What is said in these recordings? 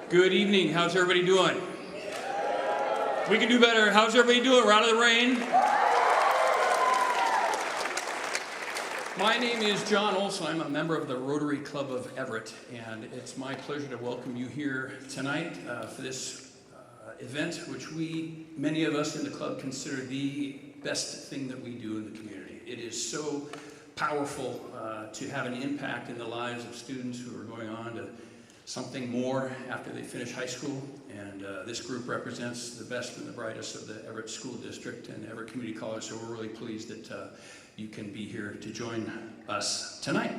Good evening. How's everybody doing? We can do better. How's everybody doing? We're out of the rain. My name is John Olson. I'm a member of the Rotary Club of Everett, and it's my pleasure to welcome you here tonight for this event, which many of us in the club consider the best thing that we do in the community. It is so powerful to have an impact in the lives of students who are going on to something more after they finish high school, and this group represents the best and the brightest of the Everett School District and Everett Community College, so we're really pleased that you can be here to join us tonight.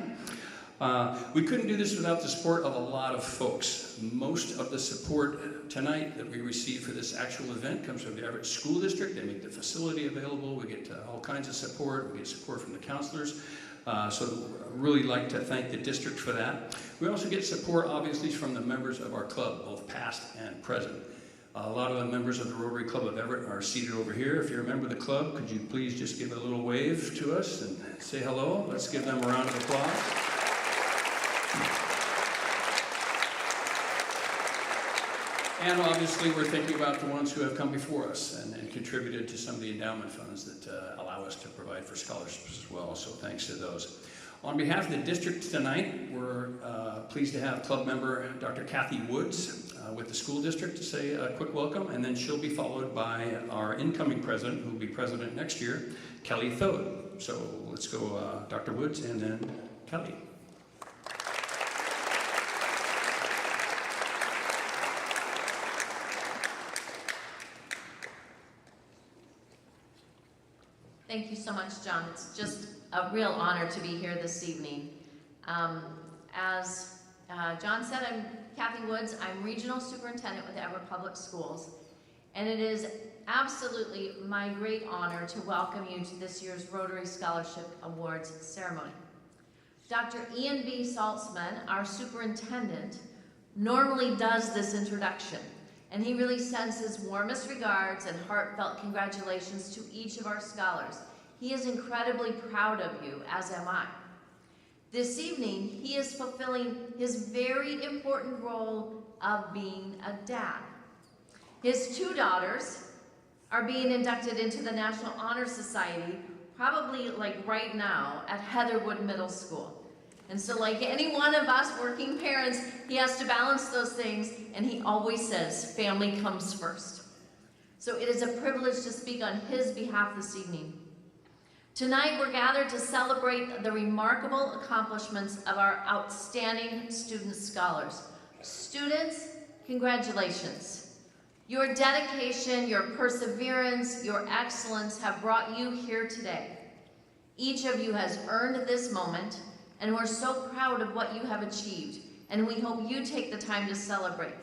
We couldn't do this without the support of a lot of folks. Most of the support tonight that we receive for this actual event comes from the Everett School District. They make the facility available. We get all kinds of support. We get support from the counselors. So I'd really like to thank the district for that. We also get support, obviously, from the members of our club, both past and present. A lot of the members of the Rotary Club of Everett are seated over here. If you're a member of the club, could you please just give a little wave to us and say hello? Let's give them a round of applause. And obviously, we're thinking about the ones who have come before us and contributed to some of the endowment funds that allow us to provide for scholarships as well, so thanks to those. On behalf of the district tonight, we're pleased to have club member Dr. Kathy Woods with the school district to say a quick welcome, and then she'll be followed by our incoming president, who will be president next year, Kelly Thode. So let's go Dr. Woods and then Kelly. Thank you so much, John. It's just a real honor to be here this evening. As John said, I'm Kathy Woods. I'm Regional Superintendent with Everett Public Schools, and it is absolutely my great honor to welcome you to this year's Rotary Scholarship Awards ceremony. Dr. Ian B. Saltzman, our superintendent, normally does this introduction, and he really sends his warmest regards and heartfelt congratulations to each of our scholars. He is incredibly proud of you, as am I. This evening, he is fulfilling his very important role of being a dad. His two daughters are being inducted into the National Honor Society, probably like right now, at Heatherwood Middle School. And so like any one of us working parents, he has to balance those things, and he always says, family comes first. So it is a privilege to speak on his behalf this evening. Tonight, we're gathered to celebrate the remarkable accomplishments of our outstanding student scholars. Students, congratulations. Your dedication, your perseverance, your excellence have brought you here today. Each of you has earned this moment, and we're so proud of what you have achieved, and we hope you take the time to celebrate.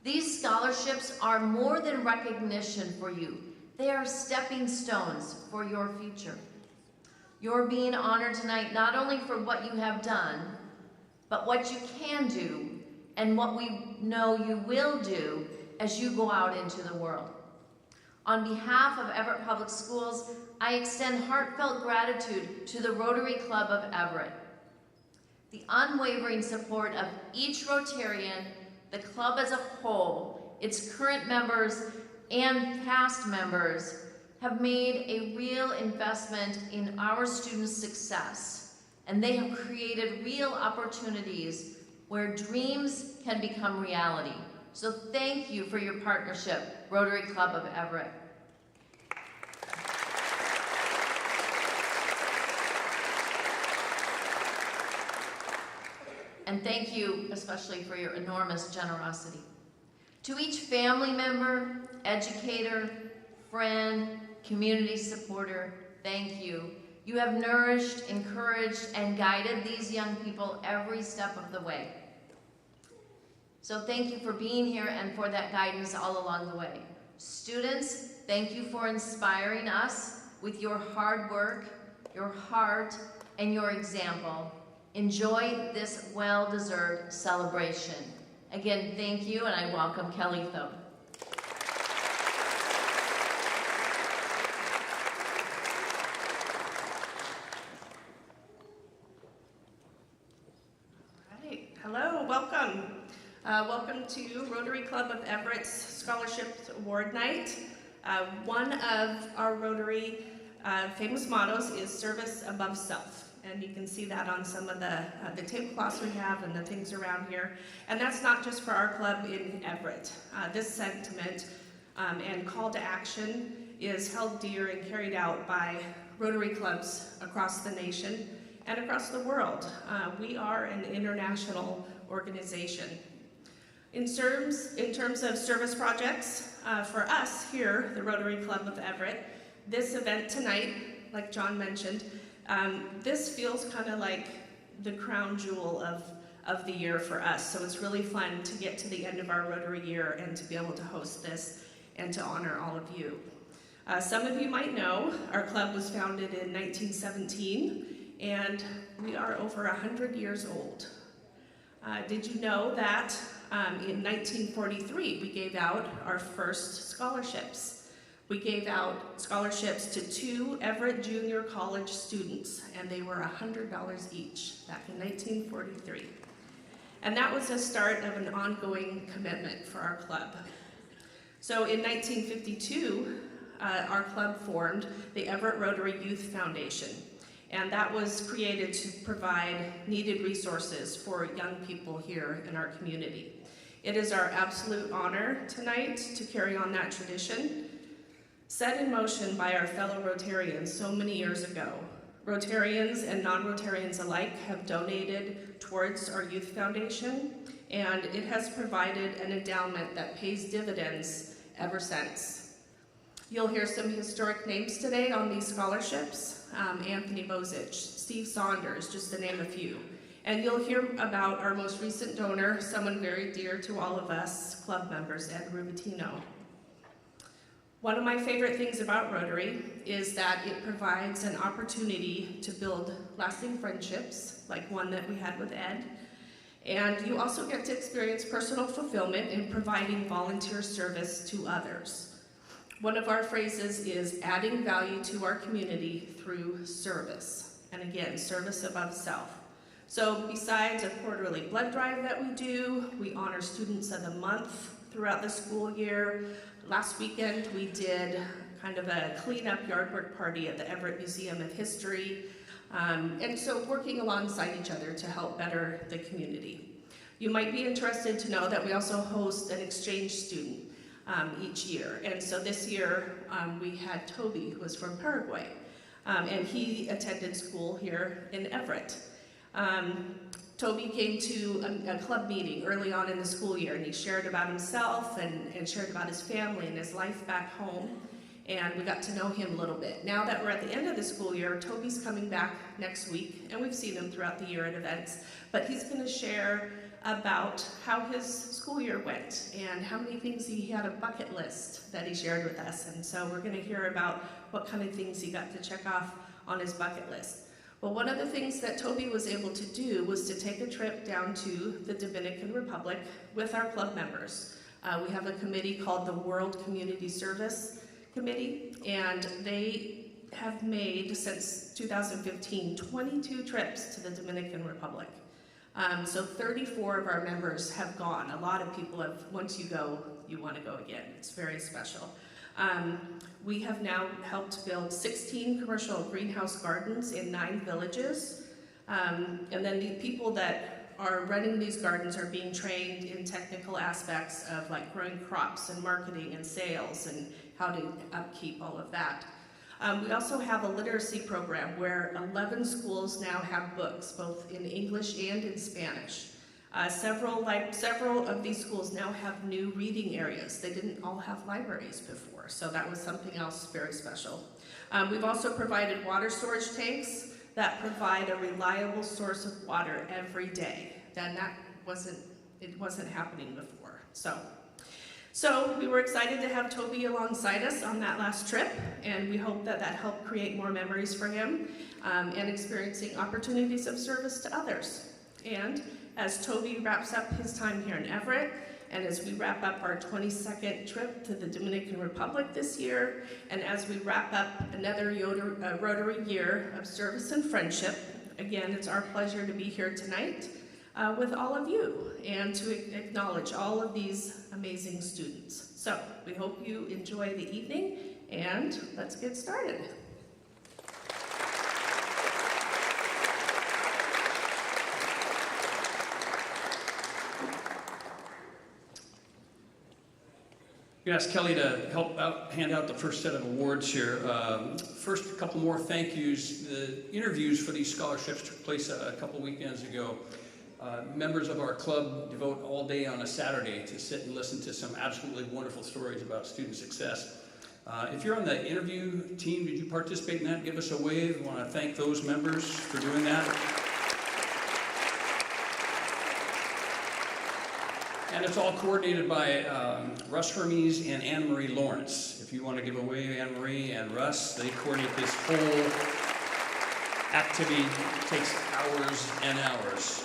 These scholarships are more than recognition for you. They are stepping stones for your future. You're being honored tonight not only for what you have done, but what you can do and what we know you will do as you go out into the world. On behalf of Everett Public Schools, I extend heartfelt gratitude to the Rotary Club of Everett. The unwavering support of each Rotarian, the club as a whole, its current members, and past members have made a real investment in our students' success, and they have created real opportunities where dreams can become reality. So thank you for your partnership, Rotary Club of Everett. And thank you especially for your enormous generosity. To each family member, educator, friend, community supporter, thank you. You have nourished, encouraged, and guided these young people every step of the way. So thank you for being here and for that guidance all along the way. Students, thank you for inspiring us with your hard work, your heart, and your example. Enjoy this well-deserved celebration. Again, thank you, and I welcome Kelly Thode. All right, hello, welcome. Welcome to Rotary Club of Everett's Scholarships Award Night. One of our Rotary famous mottos is service above self. And you can see that on some of the tablecloths we have and the things around here. And that's not just for our club in Everett. This sentiment and call to action is held dear and carried out by Rotary clubs across the nation and across the world. We are an international organization. In terms of service projects, for us here, the Rotary Club of Everett, this event tonight, like John mentioned, this feels kind of like the crown jewel of the year for us. So it's really fun to get to the end of our Rotary year and to be able to host this and to honor all of you. Some of you might know our club was founded in 1917, and we are over 100 years old. Did you know that in 1943 we gave out our first scholarships? We gave out scholarships to 2 Everett Junior College students, and they were $100 each back in 1943. And that was the start of an ongoing commitment for our club. So in 1952, our club formed the Everett Rotary Youth Foundation, and that was created to provide needed resources for young people here in our community. It is our absolute honor tonight to carry on that tradition, set in motion by our fellow Rotarians so many years ago. Rotarians and non-Rotarians alike have donated towards our youth foundation, and it has provided an endowment that pays dividends ever since. You'll hear some historic names today on these scholarships. Anthony Bozich, Steve Saunders, just to name a few. And you'll hear about our most recent donor, someone very dear to all of us club members, Ed Rubatino. One of my favorite things about Rotary is that it provides an opportunity to build lasting friendships, like one that we had with Ed. And you also get to experience personal fulfillment in providing volunteer service to others. One of our phrases is adding value to our community through service. And again, service above self. So besides a quarterly blood drive that we do, we honor students of the month throughout the school year. Last weekend we did kind of a cleanup yard work party at the Everett Museum of History. And so working alongside each other to help better the community. You might be interested to know that we also host an exchange student each year. And so this year we had Toby, who was from Paraguay, and he attended school here in Everett. Toby came to a club meeting early on in the school year, and he shared about himself and shared about his family and his life back home, and we got to know him a little bit. Now that we're at the end of the school year, Toby's coming back next week, and we've seen him throughout the year at events, but he's going to share about how his school year went and how many things he had a bucket list that he shared with us. And so we're going to hear about what kind of things he got to check off on his bucket list. Well, one of the things that Toby was able to do was to take a trip down to the Dominican Republic with our club members. We have a committee called the World Community Service Committee, and they have made, since 2015, 22 trips to the Dominican Republic. So 34 of our members have gone. A lot of people have, once you go, you want to go again. It's very special. We have now helped build 16 commercial greenhouse gardens in 9 villages. And then the people that are running these gardens are being trained in technical aspects of like growing crops and marketing and sales and how to upkeep all of that. We also have a literacy program where 11 schools now have books, both in English and in Spanish. Several of these schools now have new reading areas. They didn't all have libraries before, so that was something else very special. We've also provided water storage tanks that provide a reliable source of water every day. And it wasn't happening before. So we were excited to have Toby alongside us on that last trip, and we hope that helped create more memories for him and experiencing opportunities of service to others. And as Toby wraps up his time here in Everett, and as we wrap up our 22nd trip to the Dominican Republic this year, and as we wrap up another Rotary year of service and friendship, again, it's our pleasure to be here tonight. with all of you and to acknowledge all of these amazing students. So we hope you enjoy the evening, and let's get started. We asked Kelly to help out, hand out the first set of awards here. First, a couple more thank yous. The interviews for these scholarships took place a couple weekends ago. Members of our club devote all day on a Saturday to sit and listen to some absolutely wonderful stories about student success. If you're on the interview team, did you participate in that? Give us a wave. I want to thank those members for doing that. And it's all coordinated by Russ Hermes and Anne Marie Lawrence. If you want to give a wave, Anne Marie and Russ, they coordinate this whole activity. It takes hours and hours.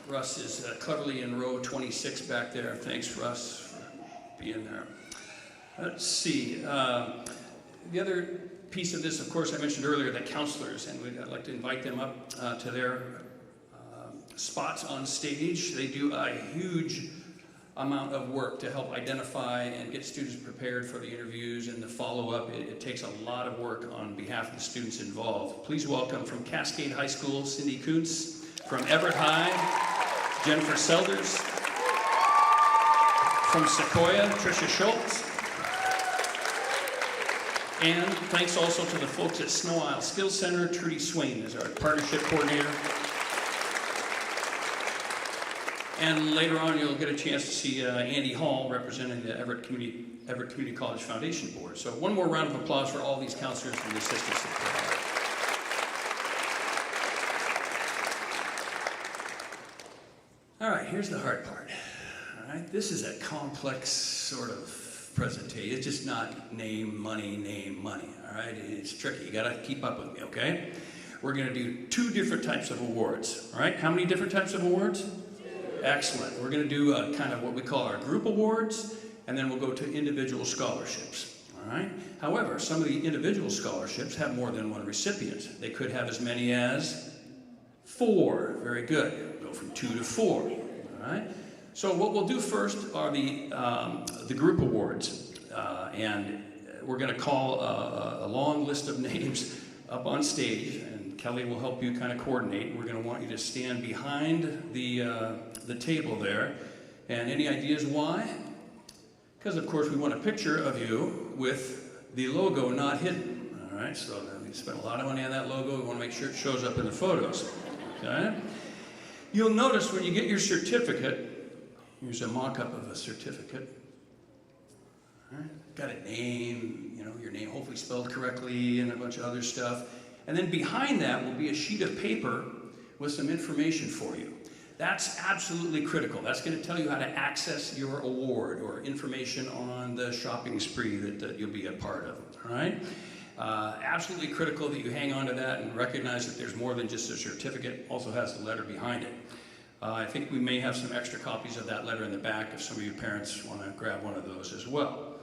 Russ is cleverly in row 26 back there. Thanks, Russ, for being there. Let's see. The other piece of this, of course, I mentioned earlier, the counselors, and I'd like to invite them up to their spots on stage. They do a huge amount of work to help identify and get students prepared for the interviews and the follow-up. It takes a lot of work on behalf of the students involved. Please welcome from Cascade High School, Cindy Kuntz. From Everett High, Jennifer Selders. From Sequoia, Tricia Schultz. And thanks also to the folks at Snow Isle Skills Center. Trudy Swain is our partnership coordinator. And later on, you'll get a chance to see Andy Hall representing the Everett Community College Foundation Board. So one more round of applause for all these counselors and the assistants that provide. All right, here's the hard part. All right, this is a complex sort of presentation. It's just not name, money, all right? It's tricky. You got to keep up with me, okay? We're going to do 2 different types of awards, all right? How many different types of awards? Excellent. We're going to do kind of what we call our group awards, and then we'll go to individual scholarships, all right? However, some of the individual scholarships have more than one recipient. They could have as many as 4. Very good. We'll go from 2 to 4, all right? So what we'll do first are the group awards, and we're going to call a long list of names up on stage, and Kelly will help you kind of coordinate. We're going to want you to stand behind the table there. And any ideas why? Because, of course, we want a picture of you with the logo not hidden. All right, so we spent a lot of money on that logo. We want to make sure it shows up in the photos. Okay? You'll notice when you get your certificate, here's a mock-up of a certificate. All right? Got a name, you know, your name hopefully spelled correctly and a bunch of other stuff. And then behind that will be a sheet of paper with some information for you. That's absolutely critical. That's going to tell you how to access your award or information on the shopping spree that you'll be a part of, all right? Absolutely critical that you hang on to that and recognize that there's more than just a certificate. Also has the letter behind it. I think we may have some extra copies of that letter in the back if some of you parents want to grab one of those as well.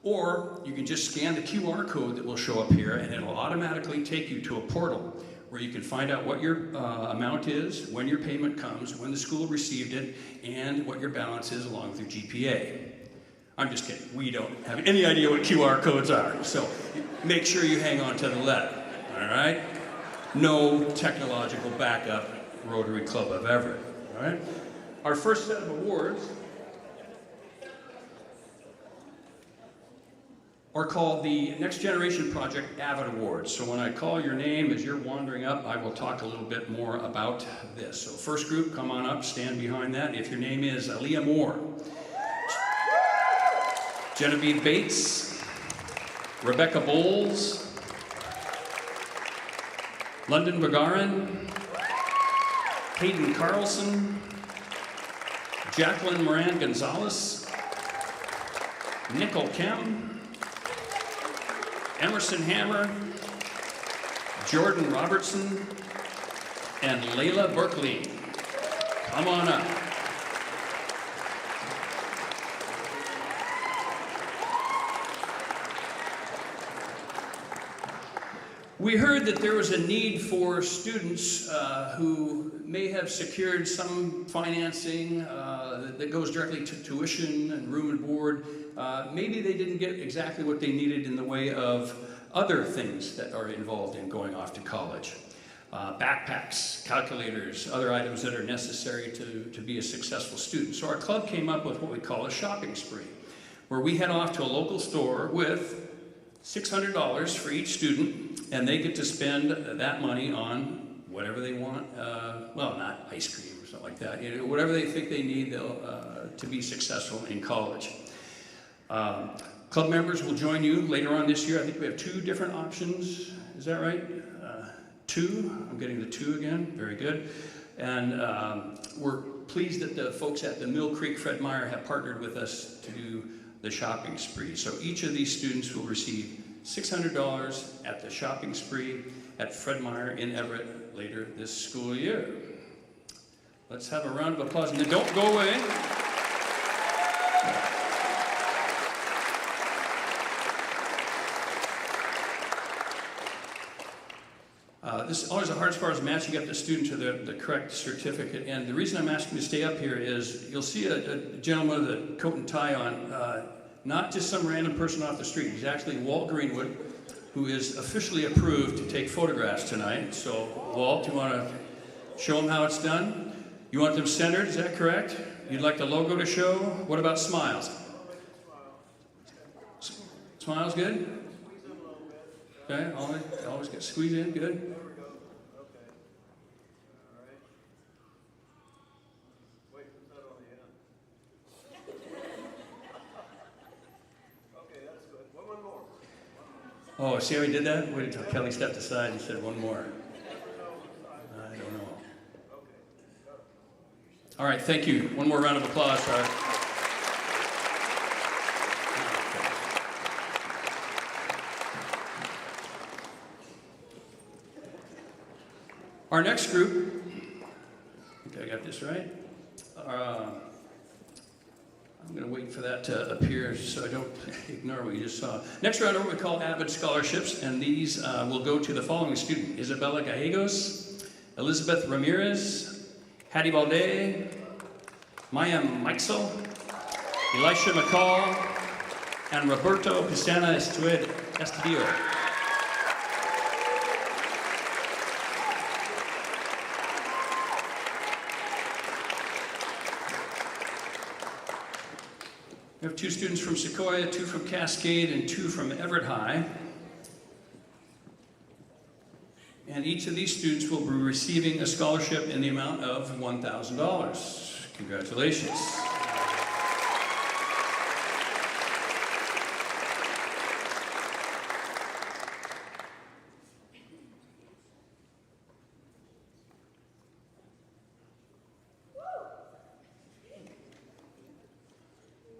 Or you can just scan the QR code that will show up here, and it'll automatically take you to a portal where you can find out what your amount is, when your payment comes, when the school received it, and what your balance is along with your GPA. I'm just kidding. We don't have any idea what QR codes are, so make sure you hang on to the letter, all right? No technological backup, Rotary Club of Everett, all right? Our first set of awards are called the Next Generation Project Avid Awards. So when I call your name as you're wandering up, I will talk a little bit more about this. So first group, come on up, stand behind that. If your name is Aaliyah Moore, Genevieve Bates, Rebecca Bowles, London Bagarin, Hayden Carlson, Jacqueline Moran Gonzalez, Nicole Kem, Emerson Hammer, Jordan Robertson, and Layla Berkeley. Come on up. We heard that there was a need for students who may have secured some financing that goes directly to tuition and room and board. Maybe they didn't get exactly what they needed in the way of other things that are involved in going off to college. Backpacks, calculators, other items that are necessary to be a successful student. So our club came up with what we call a shopping spree, where we head off to a local store with $600 for each student, and they get to spend that money on whatever they want. Well, not ice cream or something like that. You know, whatever they think they need to be successful in college. Club members will join you later on this year. I think we have 2 different options. Is that right? 2. I'm getting the 2 again. Very good. And we're pleased that the folks at the Mill Creek Fred Meyer have partnered with us to do the shopping spree. So each of these students will receive $600 at the shopping spree at Fred Meyer in Everett later this school year. Let's have a round of applause. And don't go away. This is always the hardest part is matching up the student to the correct certificate. And the reason I'm asking you to stay up here is you'll see a gentleman with a coat and tie on, not just some random person off the street. He's actually Walt Greenwood, who is officially approved to take photographs tonight. So, Walt, you want to show them how it's done? You want them centered, is that correct? You'd like the logo to show? What about smiles? Smiles good? Okay, always get squeezed in, good. Oh, see how he did that? Wait until Kelly stepped aside and said one more. I don't know. All right, thank you. One more round of applause for our next group. Okay, I got this right. I'm going to wait for that to appear so I don't ignore what you just saw. Next round are what we call Avid Scholarships, and these will go to the following student: Isabella Gallegos, Elizabeth Ramirez, Hattie Balde, Maya Meixel, Elisha McCall, and Roberto Pistana Estudillo. We have 2 students from Sequoia, 2 from Cascade, and 2 from Everett High. And each of these students will be receiving a scholarship in the amount of $1,000. Congratulations.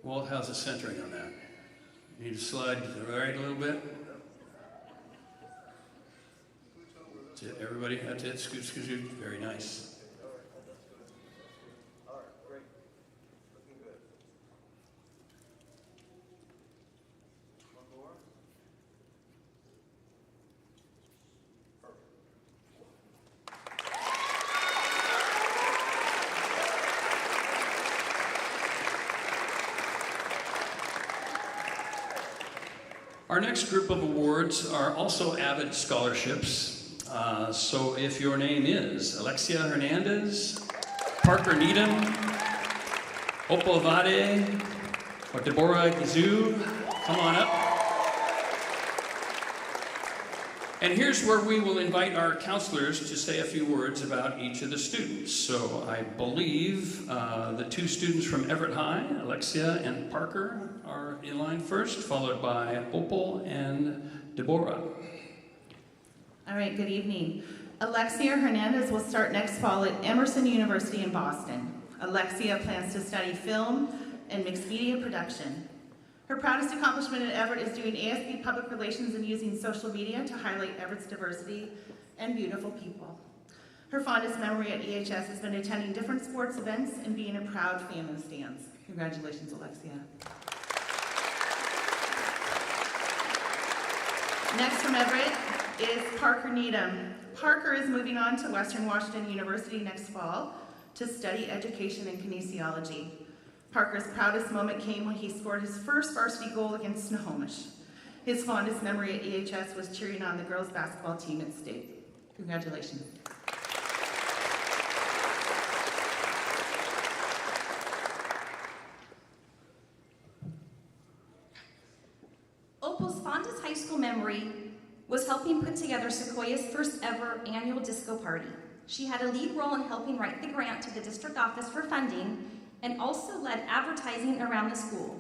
Walt, how's the centering on that? You need to slide to the right a little bit. That's it, everybody. That's it. Scoot, scoot, scoot. Very nice. All right, great. Looking good. One more. Our next group of awards are also Avid Scholarships. So if your name is Alexia Hernandez, Parker Needham, Opal Vade, or Deborah Gizou, come on up. And here's where we will invite our counselors to say a few words about each of the students. So I believe the 2 students from Everett High, Alexia and Parker, are in line first, followed by Opal and Deborah. All right, good evening. Alexia Hernandez will start next fall at Emerson University in Boston. Alexia plans to study film and mixed media production. Her proudest accomplishment at Everett is doing ASB public relations and using social media to highlight Everett's diversity and beautiful people. Her fondest memory at EHS has been attending different sports events and being a proud fan in the stands. Congratulations, Alexia. Next from Everett, is Parker Needham. Parker is moving on to Western Washington University next fall to study education and kinesiology. Parker's proudest moment came when he scored his first varsity goal against Snohomish. His fondest memory at EHS was cheering on the girls' basketball team at state. Congratulations. Opal's fondest high school memory was helping put together Sequoia's first ever annual disco party. She had a lead role in helping write the grant to the district office for funding and also led advertising around the school.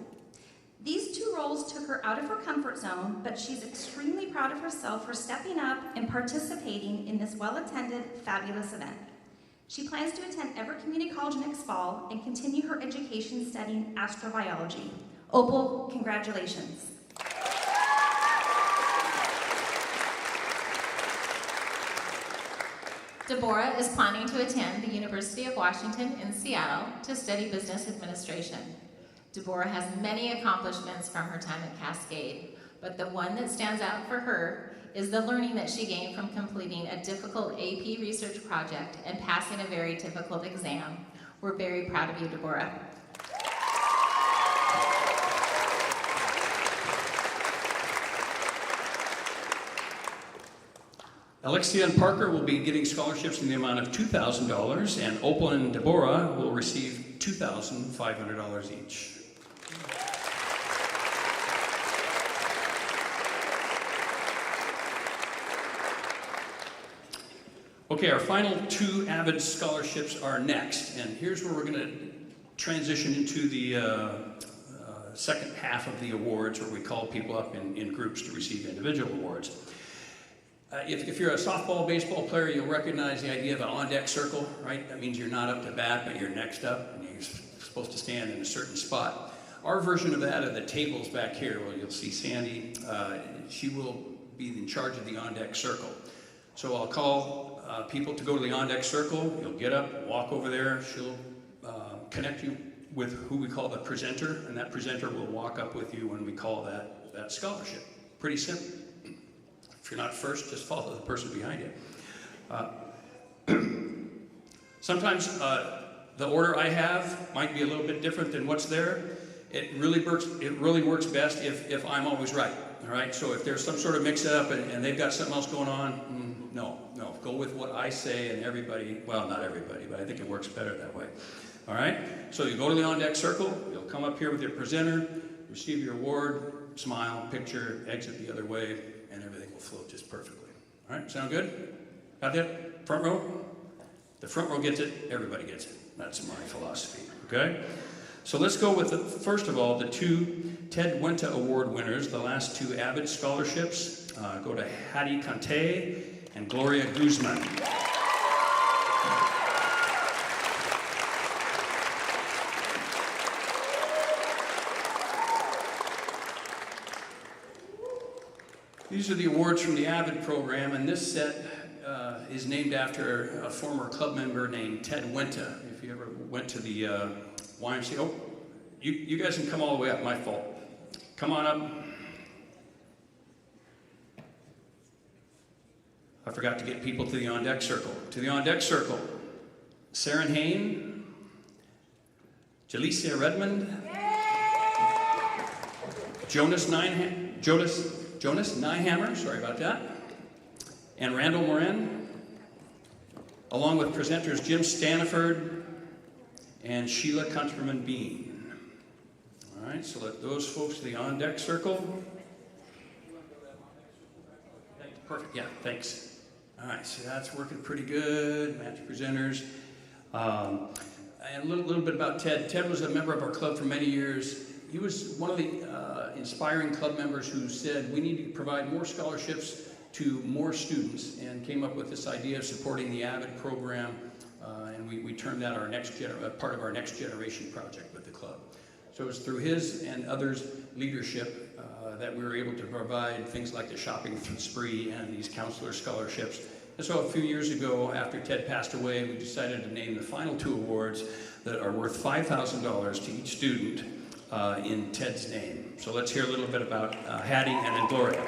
These two roles took her out of her comfort zone, but she's extremely proud of herself for stepping up and participating in this well-attended, fabulous event. She plans to attend Everett Community College next fall and continue her education studying astrobiology. Opal, congratulations. Deborah is planning to attend the University of Washington in Seattle to study business administration. Deborah has many accomplishments from her time at Cascade, but the one that stands out for her is the learning that she gained from completing a difficult AP research project and passing a very difficult exam. We're very proud of you, Deborah. Alexia and Parker will be getting scholarships in the amount of $2,000, and Opal and Deborah will receive $2,500 each. Okay, our final two Avid scholarships are next, and here's where we're going to transition into the second half of the awards, where we call people up in groups to receive individual awards. If you're a softball, baseball player, you'll recognize the idea of an on-deck circle, right? That means you're not up to bat, but you're next up, and you're supposed to stand in a certain spot. Our version of that are the tables back here, where you'll see Sandy. She will be in charge of the on-deck circle. So I'll call people to go to the on-deck circle. You'll get up, walk over there. She'll connect you with who we call the presenter, and that presenter will walk up with you when we call that scholarship. Pretty simple. If you're not first, just follow the person behind you. Sometimes the order I have might be a little bit different than what's there. It really works best if I'm always right. All right. So if there's some sort of mix-up and they've got something else going on, no. Go with what I say, and everybody. Well, not everybody, but I think it works better that way. All right. So you go to the on-deck circle. You'll come up here with your presenter, receive your award, smile, picture, exit the other way, and everything will flow just perfectly. All right, sound good? Got that? Front row? The front row gets it, everybody gets it. That's my philosophy, okay? So let's go with, first of all, the two Ted Wenta Award winners, the last two Avid scholarships. Go to Hattie Conte and Gloria Guzman. These are the awards from the Avid program, and this set is named after a former club member named Ted Wenta. If you ever went to the YMCA, oh, you guys can come all the way up, my fault. Come on up. I forgot to get people to the on-deck circle. To the on-deck circle, Saren Hain, Jalecia Redmond, Jonas Nyhammer, sorry about that, and Randall Moran, along with presenters Jim Staniford and Sheila Countryman Bean. All right, so let those folks to the on-deck circle. Perfect, yeah, thanks. All right, so that's working pretty good. Match presenters. And a little bit about Ted. Ted was a member of our club for many years. He was one of the inspiring club members who said we need to provide more scholarships to more students, and came up with this idea of supporting the Avid program, and we turned that part of our next generation project with the club. So it was through his and others' leadership that we were able to provide things like the shopping spree and these counselor scholarships. And so a few years ago, after Ted passed away, we decided to name the final two awards that are worth $5,000 to each student in Ted's name. So let's hear a little bit about Hattie and then Gloria.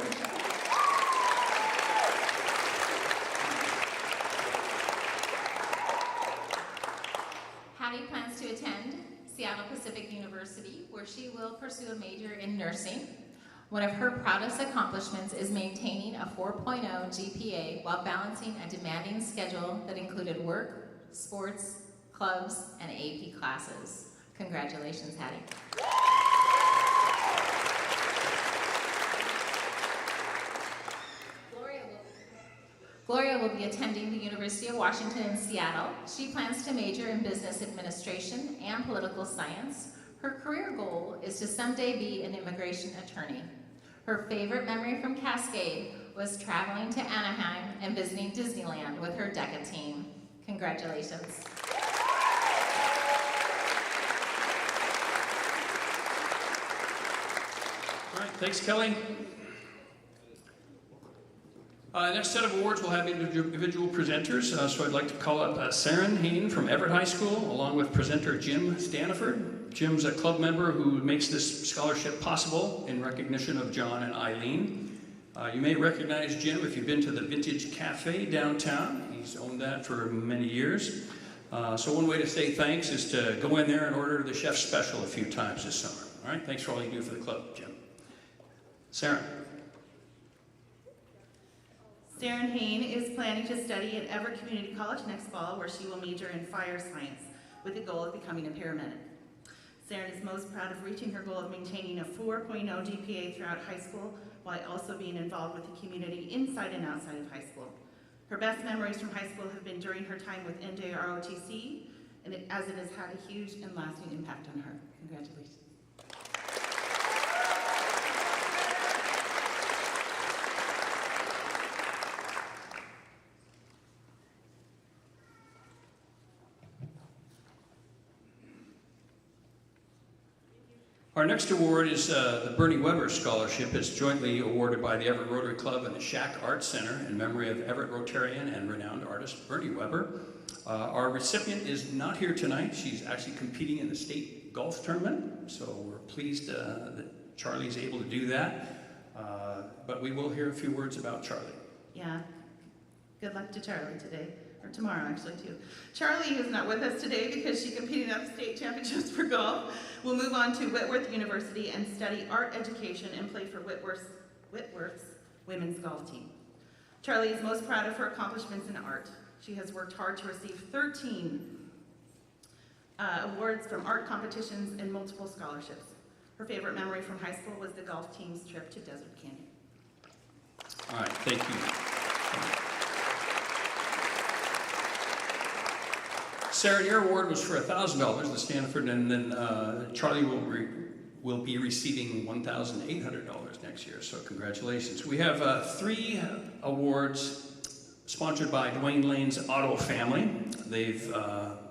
major in nursing. One of her proudest accomplishments is maintaining a 4.0 GPA while balancing a demanding schedule that included work, sports, clubs, and AP classes. Congratulations, Hattie. Gloria will be attending the University of Washington in Seattle. She plans to major in business administration and political science. Her career goal is to someday be an immigration attorney. Her favorite memory from Cascade was traveling to Anaheim and visiting Disneyland with her DECA team. Congratulations. All right, thanks, Kelly. Next set of awards, we'll have individual presenters. So I'd like to call up Saren Hain from Everett High School, along with presenter Jim Staniford. Jim's a club member who makes this scholarship possible in recognition of John and Eileen. You may recognize Jim if you've been to the Vintage Cafe downtown. He's owned that for many years. So one way to say thanks is to go in there and order the chef's special a few times this summer. All right, thanks for all you do for the club, Jim. Saren. Saren Hain is planning to study at Everett Community College next fall, where she will major in fire science with the goal of becoming a paramedic. Saren is most proud of reaching her goal of maintaining a 4.0 GPA throughout high school, while also being involved with the community inside and outside of high school. Her best memories from high school have been during her time with NJROTC, as it has had a huge and lasting impact on her. Congratulations. Our next award is the Bernie Weber Scholarship. It's jointly awarded by the Everett Rotary Club and the Shack Arts Center in memory of Everett Rotarian and renowned artist Bernie Weber. Our recipient is not here tonight. She's actually competing in the state golf tournament, so we're pleased that Charlie's able to do that. But we will hear a few words about Charlie. Yeah, good luck to Charlie today. Or tomorrow, actually, too. Charlie, who's not with us today because she competed at the state championships for golf, will move on to Whitworth University and study art education and play for Whitworth's women's golf team. Charlie is most proud of her accomplishments in art. She has worked hard to receive 13 awards from art competitions and multiple scholarships. Her favorite memory from high school was the golf team's trip to Desert Canyon. All right, thank you. Sarah, your award was for $1,000 to Stanford, and then Charlie will be receiving $1,800 next year, so congratulations. We have 3 awards sponsored by Dwayne Lane's Auto Family. They've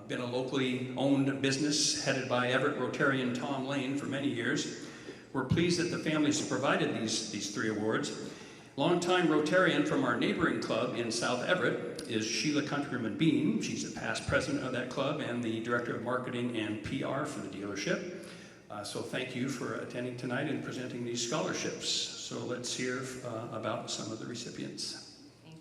been a locally owned business headed by Everett Rotarian Tom Lane for many years. We're pleased that the families have provided these 3 awards. Longtime Rotarian from our neighboring club in South Everett is Sheila Countryman Bean. She's a past president of that club and the director of marketing and PR for the dealership. So thank you for attending tonight and presenting these scholarships. So let's hear about some of the recipients. Thank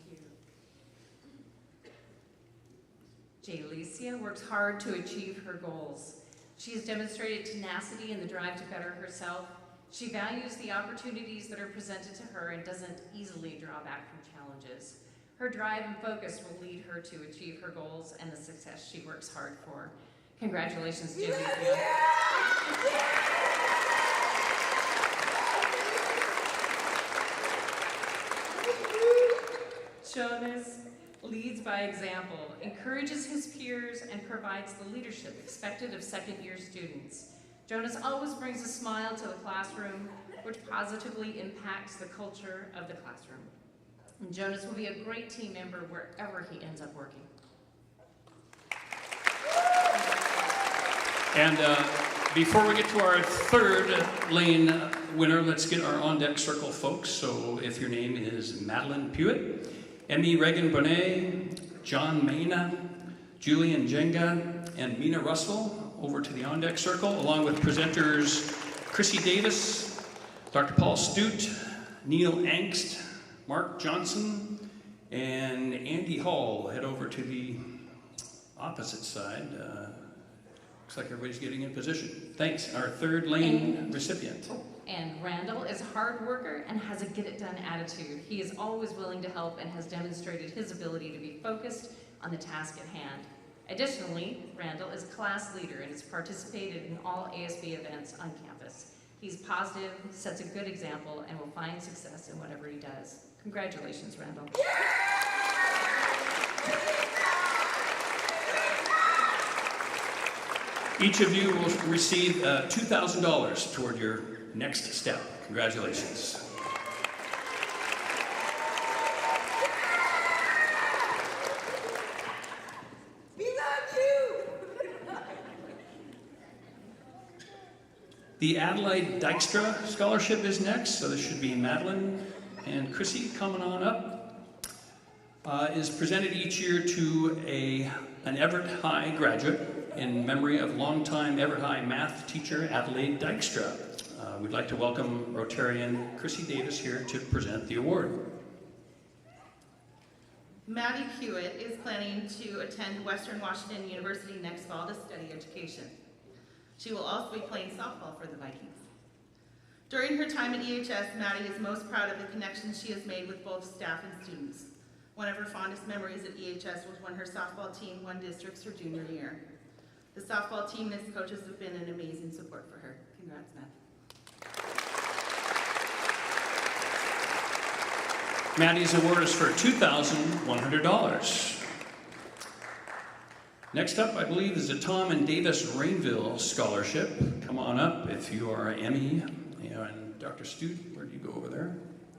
you. Jaylecia works hard to achieve her goals. She has demonstrated tenacity and the drive to better herself. She values the opportunities that are presented to her and doesn't easily draw back from challenges. Her drive and focus will lead her to achieve her goals and the success she works hard for. Congratulations, Jaylecia. Jonas leads by example, encourages his peers, and provides the leadership expected of second-year students. Jonas always brings a smile to the classroom, which positively impacts the culture of the classroom. And Jonas will be a great team member wherever he ends up working. And before we get to our 3rd lane winner, let's get our on-deck circle folks. So if your name is Madeline Pewitt, Emmy Reagan Bonet, John Maina, Julian Jenga, and Mina Russell, over to the on-deck circle, along with presenters Chrissy Davis, Dr. Paul Stute, Neil Angst, Mark Johnson, and Andy Hall. Head over to the opposite side. Looks like everybody's getting in position. Thanks. Our third lane recipient. And Randall is a hard worker and has a get-it-done attitude. He is always willing to help and has demonstrated his ability to be focused on the task at hand. Additionally, Randall is a class leader and has participated in all ASB events on campus. He's positive, sets a good example, and will find success in whatever he does. Congratulations, Randall. Each of you will receive $2,000 toward your next step. Congratulations. The Adelaide Dykstra Scholarship is next, so this should be Madeline and Chrissy coming on up. Is presented each year to an Everett High graduate in memory of longtime Everett High math teacher Adelaide Dykstra. We'd like to welcome Rotarian Chrissy Davis here to present the award. Maddie Hewitt is planning to attend Western Washington University next fall to study education. She will also be playing softball for the Vikings. During her time at EHS, Maddie is most proud of the connections she has made with both staff and students. One of her fondest memories at EHS was when her softball team won districts her junior year. The softball team and its coaches have been an amazing support for her. Congrats, Matt. Maddie's award is for $2,100. Next up, I believe, is the Tom and Davis Rainville Scholarship. Come on up if you are Emmy. And Dr. Stute, where do you go over there?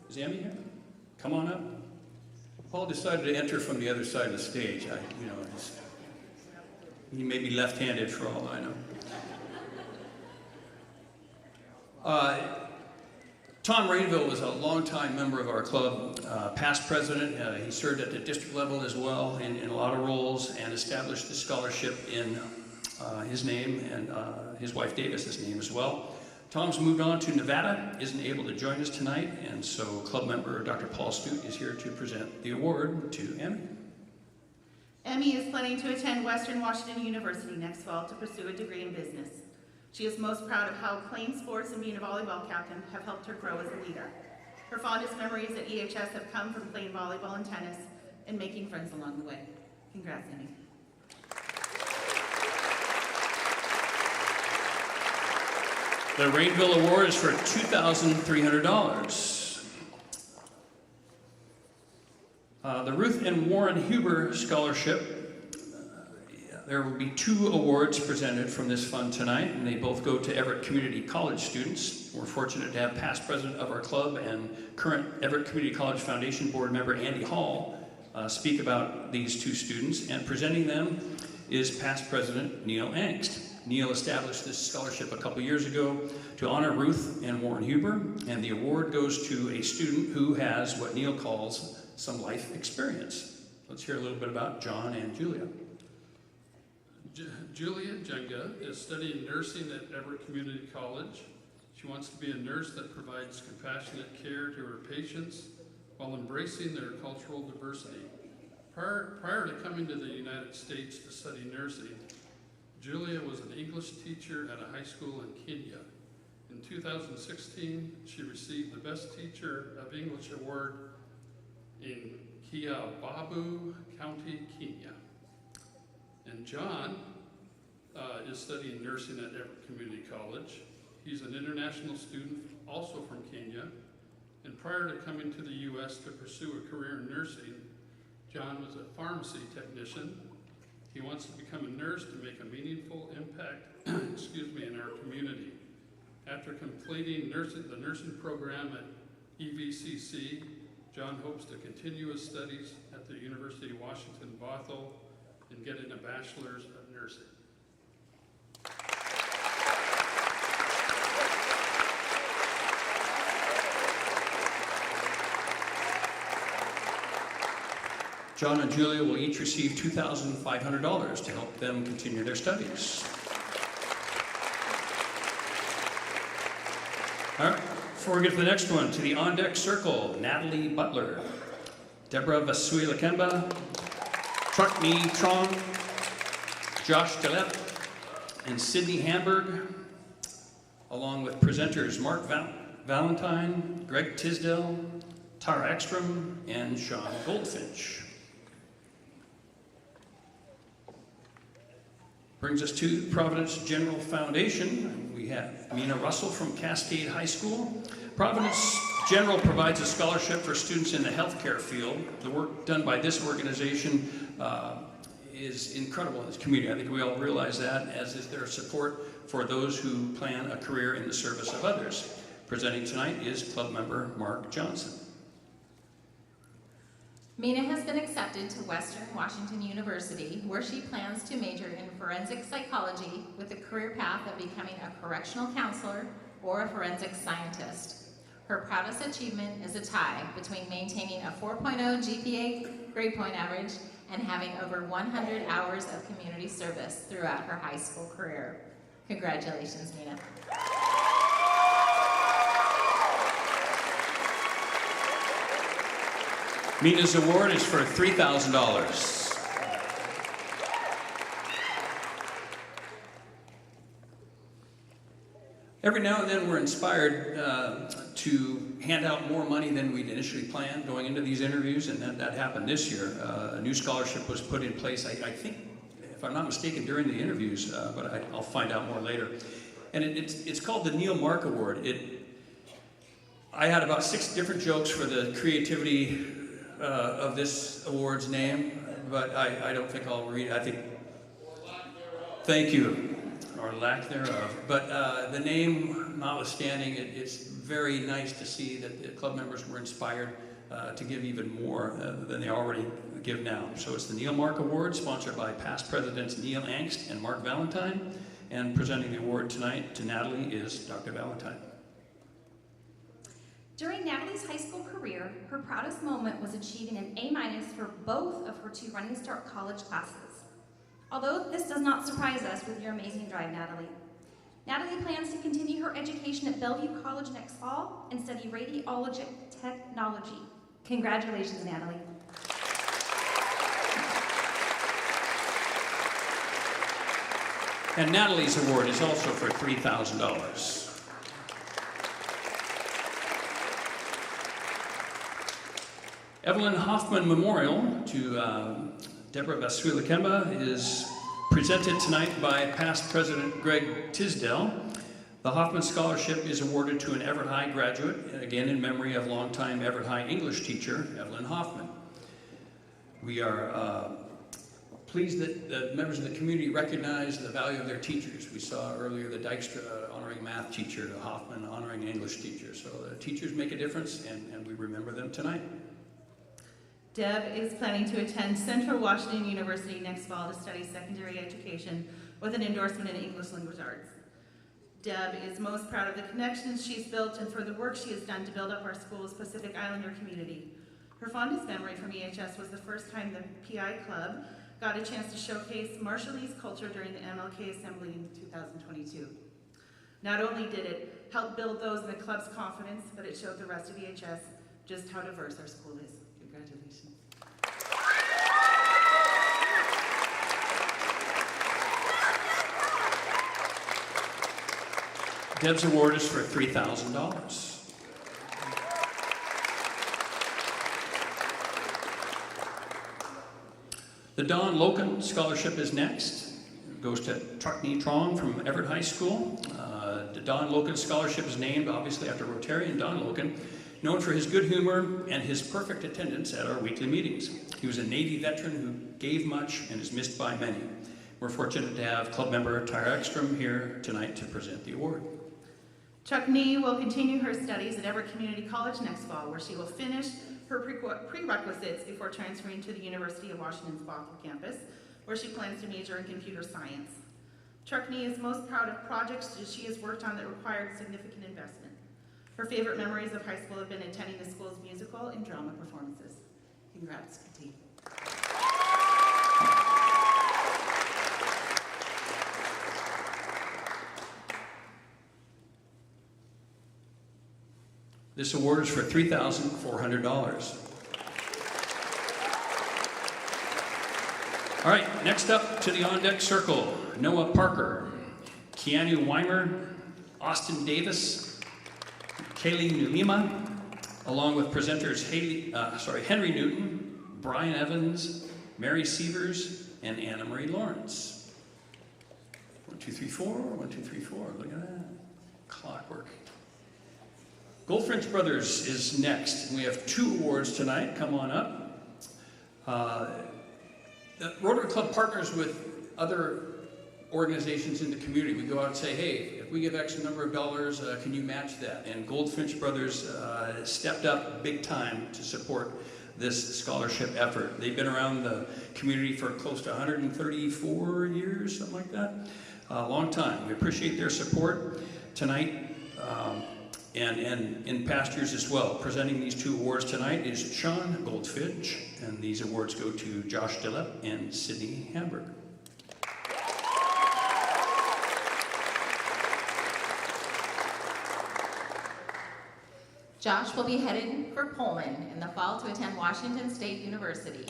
Is Emmy here? Come on up. Paul decided to enter from the other side of the stage. He may be left-handed for all I know. Tom Rainville was a longtime member of our club, past president. He served at the district level as well in a lot of roles and established the scholarship in his name and his wife Davis's name as well. Tom's moved on to Nevada, isn't able to join us tonight, and so club member Dr. Paul Stute is here to present the award to Emmy. Emmy is planning to attend Western Washington University next fall to pursue a degree in business. She is most proud of how playing sports and being a volleyball captain have helped her grow as a leader. Her fondest memories at EHS have come from playing volleyball and tennis and making friends along the way. Congrats, Emmy. The Rainville Award is for $2,300. The Ruth and Warren Huber Scholarship. There will be 2 awards presented from this fund tonight, and they both go to Everett Community College students. We're fortunate to have past president of our club and current Everett Community College Foundation board member Andy Hall speak about these 2 students, and presenting them is past president Neil Angst. Neil established this scholarship a couple years ago to honor Ruth and Warren Huber, and the award goes to a student who has what Neil calls some life experience. Let's hear a little bit about John and Julia. Julia Jenga is studying nursing at Everett Community College. She wants to be a nurse that provides compassionate care to her patients while embracing their cultural diversity. Prior to coming to the United States to study nursing, Julia was an English teacher at a high school in Kenya. In 2016, she received the Best Teacher of English Award in Kiababu County, Kenya. And John is studying nursing at Everett Community College. He's an international student, also from Kenya. And prior to coming to the U.S. to pursue a career in nursing, John was a pharmacy technician. He wants to become a nurse to make a meaningful impact in our community. After completing the nursing program at EVCC, John hopes to continue his studies at the University of Washington, Bothell, and getting a bachelor's of nursing. John and Julia will each receive $2,500 to help them continue their studies. All right, before we get to the next one, to the on-deck circle, Natalie Butler, Deborah Vasui-Lakemba, Truck Me Trong, Josh Galep, and Sydney Hamburg, along with presenters Mark Valentine, Greg Tisdale, Tara Ekstrom, and Sean Goldfinch. Brings us to Providence General Foundation. We have Mina Russell from Cascade High School. Providence General provides a scholarship for students in the healthcare field. The work done by this organization is incredible in this community. I think we all realize that, as is their support for those who plan a career in the service of others. Presenting tonight is club member Mark Johnson. Mina has been accepted to Western Washington University, where she plans to major in forensic psychology with a career path of becoming a correctional counselor or a forensic scientist. Her proudest achievement is a tie between maintaining a 4.0 GPA grade point average and having over 100 hours of community service throughout her high school career. Congratulations, Mina. Mina's award is for $3,000. Every now and then we're inspired to hand out more money than we'd initially planned going into these interviews, and that happened this year. A new scholarship was put in place, I think, if I'm not mistaken, during the interviews, but I'll find out more later. And it's called the Neil Mark Award. I had about 6 different jokes for the creativity of this award's name, but I don't think I'll read it. I think, thank you, or lack thereof. But the name notwithstanding, it's very nice to see that the club members were inspired to give even more than they already give now. So it's the Neil Mark Award, sponsored by past presidents Neil Angst and Mark Valentine. And presenting the award tonight to Natalie is Dr. Valentine. During Natalie's high school career, her proudest moment was achieving an A- for both of her 2 Running Start college classes. Although this does not surprise us with your amazing drive, Natalie. Natalie plans to continue her education at Bellevue College next fall and study radiologic technology. Congratulations, Natalie. And Natalie's award is also for $3,000. Evelyn Hoffman Memorial to Deborah Basuila-Kemba is presented tonight by past President Greg Tisdale. The Hoffman Scholarship is awarded to an Everett High graduate, again in memory of longtime Everett High English teacher, Evelyn Hoffman. We are pleased that the members of the community recognize the value of their teachers. We saw earlier the Dykstra honoring math teacher, the Hoffman honoring English teacher. So the teachers make a difference, and we remember them tonight. Deb is planning to attend Central Washington University next fall to study secondary education with an endorsement in English Language Arts. Deb is most proud of the connections she's built and for the work she has done to build up our school's Pacific Islander community. Her fondest memory from EHS was the first time the PI Club got a chance to showcase Marshallese culture during the MLK Assembly in 2022. Not only did it help build those in the club's confidence, but it showed the rest of EHS just how diverse our school is. Congratulations. Deb's award is for $3,000. The Don Loken Scholarship is next. It goes to Truckney Trong from Everett High School. The Don Loken Scholarship is named, obviously, after Rotarian Don Loken, known for his good humor and his perfect attendance at our weekly meetings. He was a Navy veteran who gave much and is missed by many. We're fortunate to have club member Tara Ekstrom here tonight to present the award. Truckney will continue her studies at Everett Community College next fall, where she will finish her prerequisites before transferring to the University of Washington's Bothell campus, where she plans to major in computer science. Truckney is most proud of projects that she has worked on that required significant investment. Her favorite memories of high school have been attending the school's musical and drama performances. Congrats, Katie. This award is for $3,400. All right, next up to the on-deck circle, Noah Parker. Keanu Weimer, Austin Davis, Kaylee Nulima, along with presenters Henry Newton, Brian Evans, Mary Sievers, and Anna Marie Lawrence. 1, 2, 3, 4, 1, 2, 3, 4, look at that. Clockwork. Goldfinch Brothers is next. We have 2 awards tonight. Come on up. The Rotary Club partners with other organizations in the community. We go out and say, hey, if we give X number of dollars, can you match that? And Goldfinch Brothers stepped up big time to support this scholarship effort. They've been around the community for close to 134 years, something like that. A long time. We appreciate their support tonight and in past years as well. Presenting these 2 awards tonight is Sean Goldfinch, and these awards go to Josh Dillep and Sydney Hamburg. Josh will be headed for Pullman in the fall to attend Washington State University.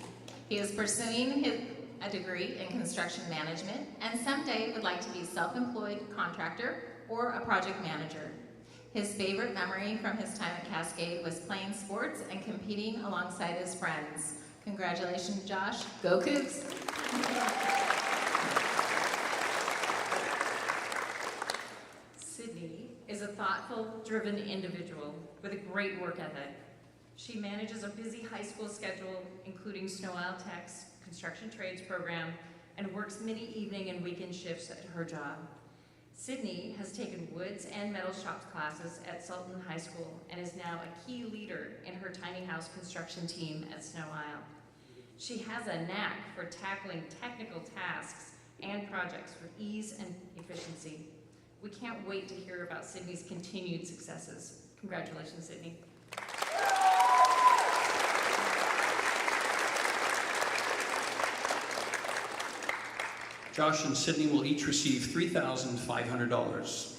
He is pursuing a degree in construction management and someday would like to be a self-employed contractor or a project manager. His favorite memory from his time at Cascade was playing sports and competing alongside his friends. Congratulations, Josh. Go Cougs! Sydney is a thoughtful, driven individual with a great work ethic. She manages a busy high school schedule, including snow aisle techs, construction trades program, and works many evening and weekend shifts at her job. Sydney has taken woods and metal shop classes at Sultan High School and is now a key leader in her tiny house construction team at Snow Isle. She has a knack for tackling technical tasks and projects with ease and efficiency. We can't wait to hear about Sydney's continued successes. Congratulations, Sydney. Josh and Sydney will each receive $3,500.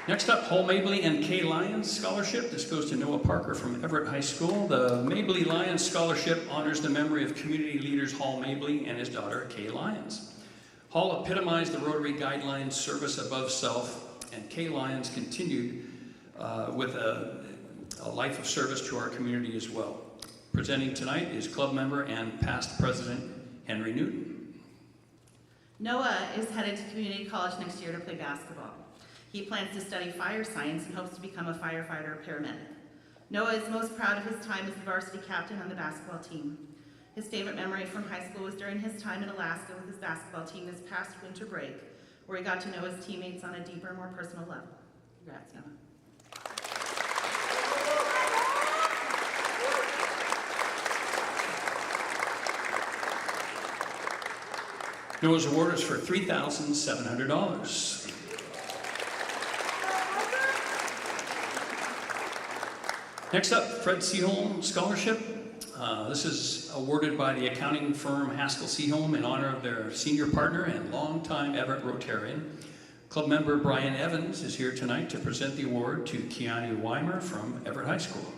Next up, Hall Mabley and Kay Lyons Scholarship. This goes to Noah Parker from Everett High School. The Mabley Lyons Scholarship honors the memory of community leaders Hall Mabley and his daughter, Kay Lyons. Hall epitomized the Rotary guidelines, service above self, and Kay Lyons continued with a life of service to our community as well. Presenting tonight is club member and past president Henry Newton. Noah is headed to community college next year to play basketball. He plans to study fire science and hopes to become a firefighter or paramedic. Noah is most proud of his time as the varsity captain on the basketball team. His favorite memory from high school was during his time in Alaska with his basketball team this past winter break, where he got to know his teammates on a deeper, more personal level. Congrats, Noah. Noah's award is for $3,700. Next up, Fred Seaholm Scholarship. This is awarded by the accounting firm Haskell Seaholm in honor of their senior partner and longtime Everett Rotarian. Club member Brian Evans is here tonight to present the award to Keanu Weimer from Everett High School.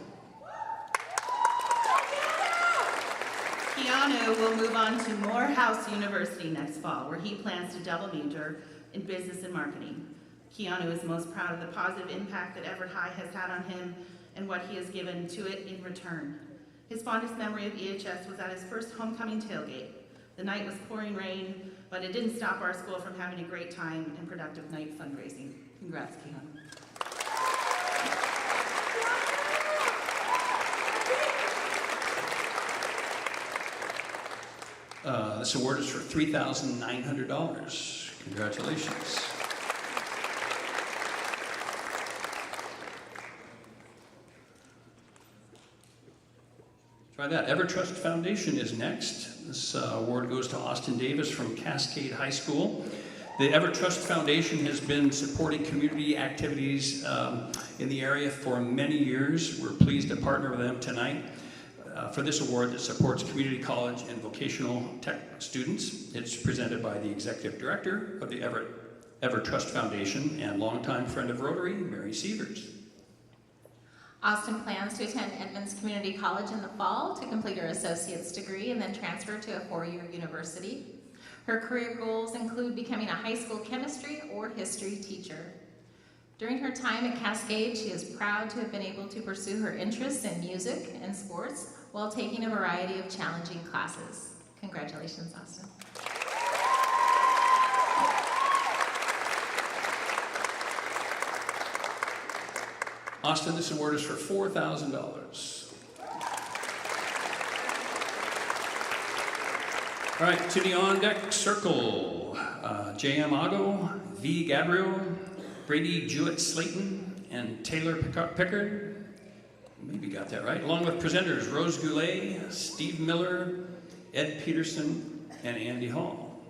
Keanu will move on to Morehouse University next fall, where he plans to double major in business and marketing. Keanu is most proud of the positive impact that Everett High has had on him and what he has given to it in return. His fondest memory of EHS was at his first homecoming tailgate. The night was pouring rain, but it didn't stop our school from having a great time and productive night fundraising. Congrats, Keanu. This award is for $3,900. Congratulations. Try that. Everett Trust Foundation is next. This award goes to Austin Davis from Cascade High School. The Everett Trust Foundation has been supporting community activities in the area for many years. We're pleased to partner with them tonight for this award that supports community college and vocational tech students. It's presented by the executive director of the Everett Trust Foundation and longtime friend of Rotary, Mary Sievers. Austin plans to attend Edmonds Community College in the fall to complete her associate's degree and then transfer to a four-year university. Her career goals include becoming a high school chemistry or history teacher. During her time at Cascade, she is proud to have been able to pursue her interests in music and sports while taking a variety of challenging classes. Congratulations, Austin. Austin, this award is for $4,000. All right, to the on-deck circle, J.M. Ago, V. Gabriel, Brady Jewett-Slayton, and Taylor Pickard. Maybe got that right. Along with presenters Rose Goulet, Steve Miller, Ed Peterson, and Andy Hall.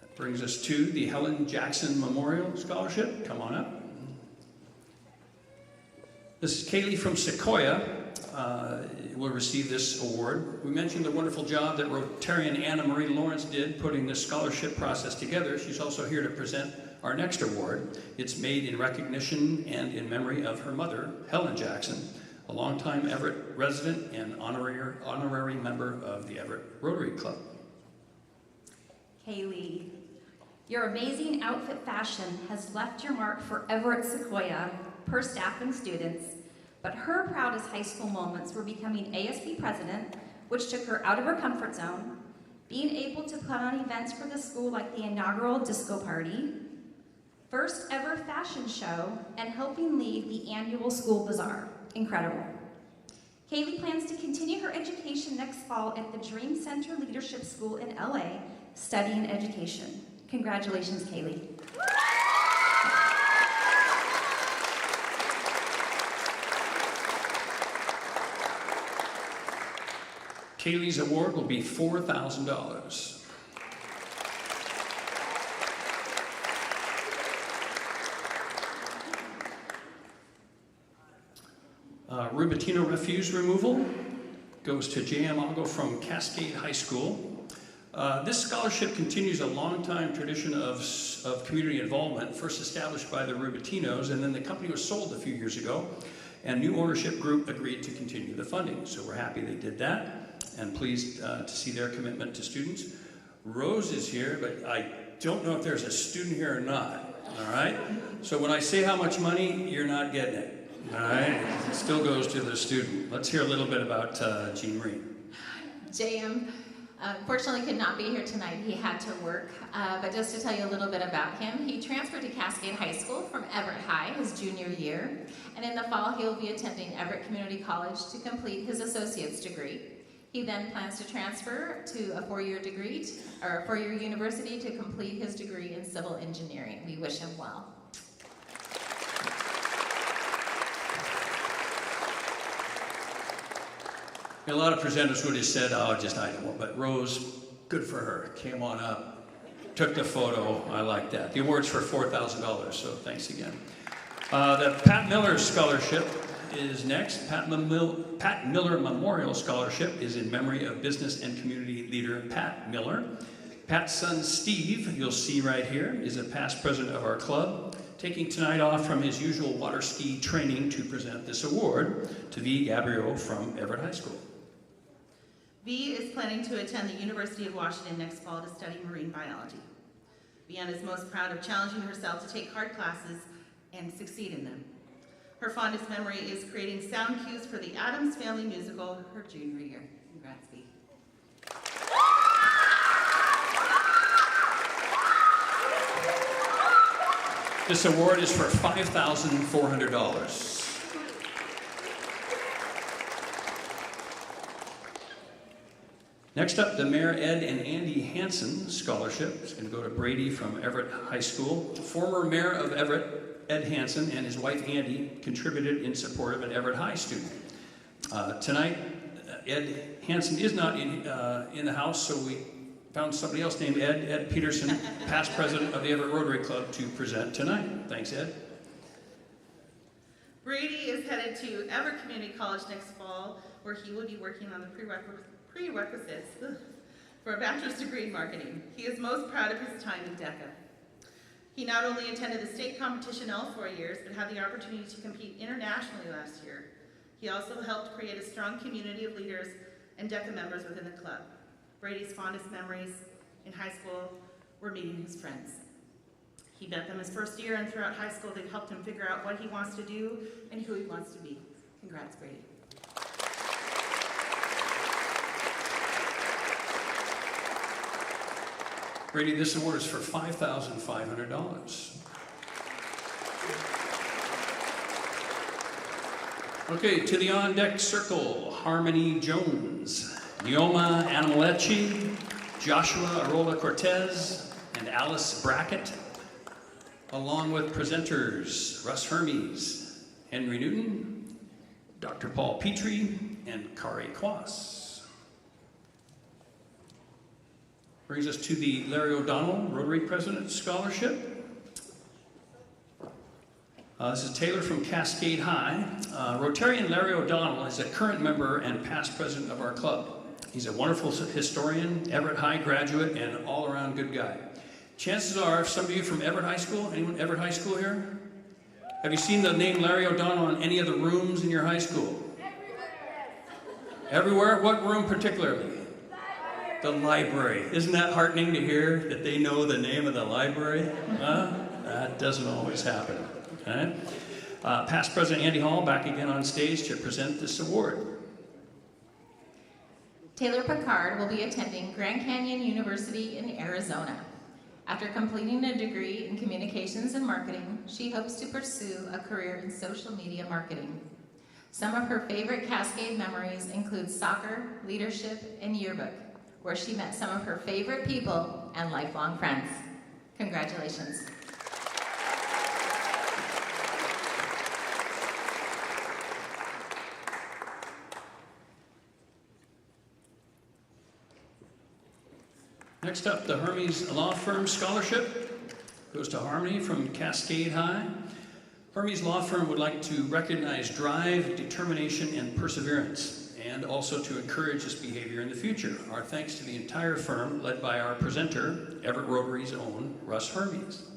That brings us to the Helen Jackson Memorial Scholarship. Come on up. This is Kaylee from Sequoia. Will receive this award. We mentioned the wonderful job that Rotarian Anna Marie Lawrence did putting this scholarship process together. She's also here to present our next award. It's made in recognition and in memory of her mother, Helen Jackson, a longtime Everett resident and honorary member of the Everett Rotary Club. Kaylee, your amazing outfit fashion has left your mark forever at Sequoia, per staff and students, but her proudest high school moments were becoming ASB president, which took her out of her comfort zone, being able to put on events for the school like the inaugural disco party, first ever fashion show, and helping lead the annual school bazaar. Incredible. Kaylee plans to continue her education next fall at the Dream Center Leadership School in LA, studying education. Congratulations, Kaylee. Kaylee's award will be $4,000. Rubatino refuse removal goes to J.M. Ago from Cascade High School. This scholarship continues a long-time tradition of community involvement, first established by the Rubatinos, and then the company was sold a few years ago, and new ownership group agreed to continue the funding. So we're happy they did that, and pleased to see their commitment to students. Rose is here, but I don't know if there's a student here or not, all right? So when I say how much money, you're not getting it. All right, it still goes to the student. Let's hear a little bit about Jean Marie. JM unfortunately could not be here tonight. He had to work, but just to tell you a little bit about him, he transferred to Cascade High School from Everett High his junior year, and in the fall he'll be attending Everett Community College to complete his associate's degree. He then plans to transfer to a four-year university to complete his degree in civil engineering. We wish him well. A lot of presenters would have said, oh, just I don't know, but Rose, good for her, came on up, took the photo, I like that. The award's for $4,000, so thanks again. The Pat Miller Scholarship is next. Pat Miller Memorial Scholarship is in memory of business and community leader Pat Miller. Pat's son Steve, you'll see right here, is a past president of our club, taking tonight off from his usual water ski training to present this award to V. Gabriel from Everett High School. V is planning to attend the University of Washington next fall to study marine biology. Vienna is most proud of challenging herself to take hard classes and succeed in them. Her fondest memory is creating sound cues for the Addams Family musical her junior year. Congrats, V. This award is for $5,400. Next up, the Mayor Ed and Andy Hansen Scholarship. It's going to go to Brady from Everett High School. Former Mayor of Everett, Ed Hansen, and his wife Andy contributed in support of an Everett High student. Tonight, Ed Hansen is not in the house, so we found somebody else named Ed Peterson, past president of the Everett Rotary Club, to present tonight. Thanks, Ed. Brady is headed to Everett Community College next fall, where he will be working on the prerequisites for a bachelor's degree in marketing. He is most proud of his time in DECA. He not only attended the state competition all 4 years, but had the opportunity to compete internationally last year. He also helped create a strong community of leaders and DECA members within the club. Brady's fondest memories in high school were meeting his friends. He met them his first year, and throughout high school, they've helped him figure out what he wants to do and who he wants to be. Congrats, Brady. Brady, this award is for $5,500. Okay, to the on-deck circle, Harmony Jones, Neoma Animalechi, Joshua Arola Cortez, and Alice Brackett, along with presenters Russ Hermes, Henry Newton, Dr. Paul Petrie, and Kari Kwas. Brings us to the Larry O'Donnell Rotary President Scholarship. This is Taylor from Cascade High. Rotarian Larry O'Donnell is a current member and past president of our club. He's a wonderful historian, Everett High graduate, and all-around good guy. Chances are, if some of you from Everett High School, anyone Everett High School here? Have you seen the name Larry O'Donnell in any of the rooms in your high school? Everywhere? What room particularly? The library. Isn't that heartening to hear that they know the name of the library? That doesn't always happen. Okay? Past President Andy Hall back again on stage to present this award. Taylor Picard will be attending Grand Canyon University in Arizona. After completing a degree in communications and marketing, she hopes to pursue a career in social media marketing. Some of her favorite Cascade memories include soccer, leadership, and yearbook, where she met some of her favorite people and lifelong friends. Congratulations. Next up, the Hermes Law Firm Scholarship goes to Harmony from Cascade High. Hermes Law Firm would like to recognize drive, determination, and perseverance, and also to encourage this behavior in the future. Our thanks to the entire firm, led by our presenter, Everett Rotary's own Russ Hermes.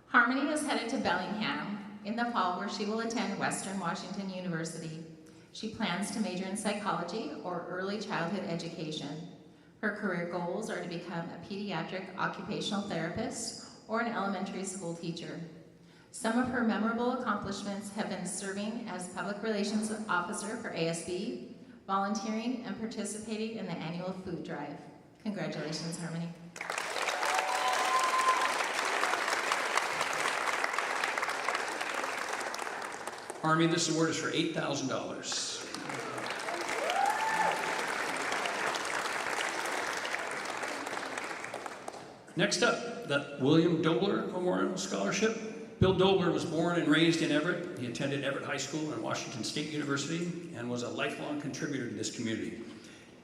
Harmony is headed to Bellingham in the fall, where she will attend Western Washington University. She plans to major in psychology or early childhood education. Her career goals are to become a pediatric occupational therapist or an elementary school teacher. Some of her memorable accomplishments have been serving as public relations officer for ASB, volunteering, and participating in the annual food drive. Congratulations, Harmony. Harmony, this award is for $8,000. Next up, the William Dobler Memorial Scholarship. Bill Dobler was born and raised in Everett. He attended Everett High School and Washington State University and was a lifelong contributor to this community.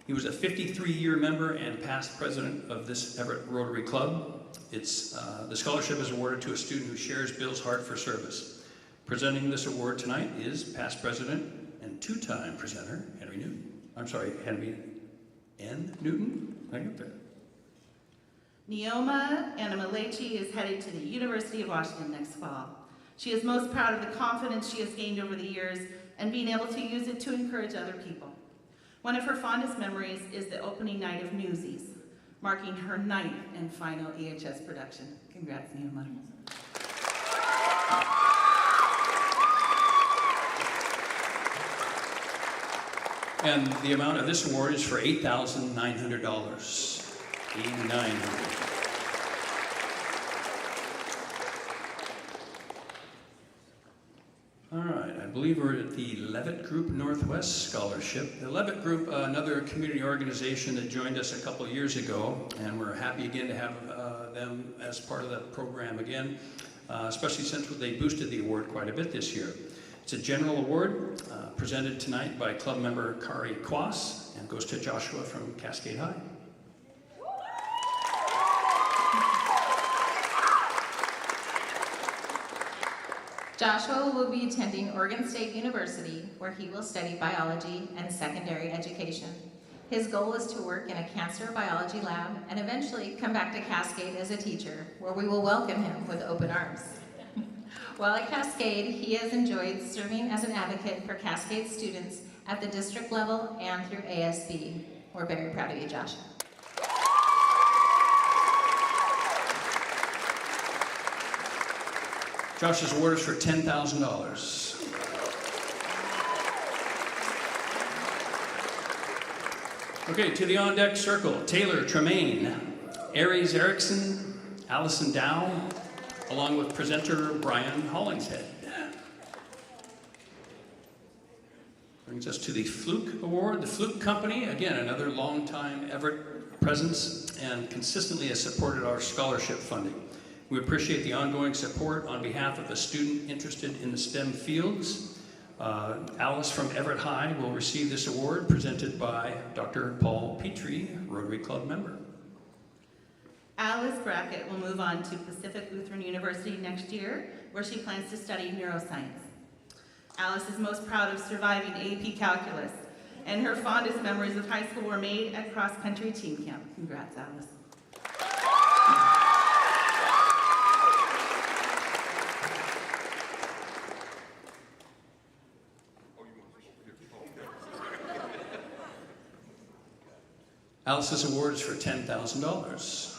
He was a 53-year member and past president of this Everett Rotary Club. The scholarship is awarded to a student who shares Bill's heart for service. Presenting this award tonight is past president and two-time presenter, Henry N. Newton. I get there. Neoma Animalechi is headed to the University of Washington next fall. She is most proud of the confidence she has gained over the years and being able to use it to encourage other people. One of her fondest memories is the opening night of Newsies, marking her 9th and final EHS production. Congrats, Neoma. And the amount of this award is for $8,900. $8,900. All right, I believe we're at the Levitt Group Northwest Scholarship. The Levitt Group, another community organization that joined us a couple years ago, and we're happy again to have them as part of the program again, especially since they boosted the award quite a bit this year. It's a general award presented tonight by club member Kari Kwas and goes to Joshua from Cascade High. Joshua will be attending Oregon State University, where he will study biology and secondary education. His goal is to work in a cancer biology lab and eventually come back to Cascade as a teacher, where we will welcome him with open arms. While at Cascade, he has enjoyed serving as an advocate for Cascade students at the district level and through ASB. We're very proud of you, Josh. Josh's award is for $10,000. Okay, to the on-deck circle, Taylor Tremaine, Aries Erickson, Allison Dow, along with presenter Brian Hollingshead. Brings us to the Fluke Award. The Fluke Company, again, another longtime Everett presence and consistently has supported our scholarship funding. We appreciate the ongoing support on behalf of the student interested in the STEM fields. Alice from Everett High will receive this award presented by Dr. Paul Petrie, Rotary Club member. Alice Brackett will move on to Pacific Lutheran University next year, where she plans to study neuroscience. Alice is most proud of surviving AP Calculus, and her fondest memories of high school were made at cross-country team camp. Congrats, Alice. Alice's award is for $10,000.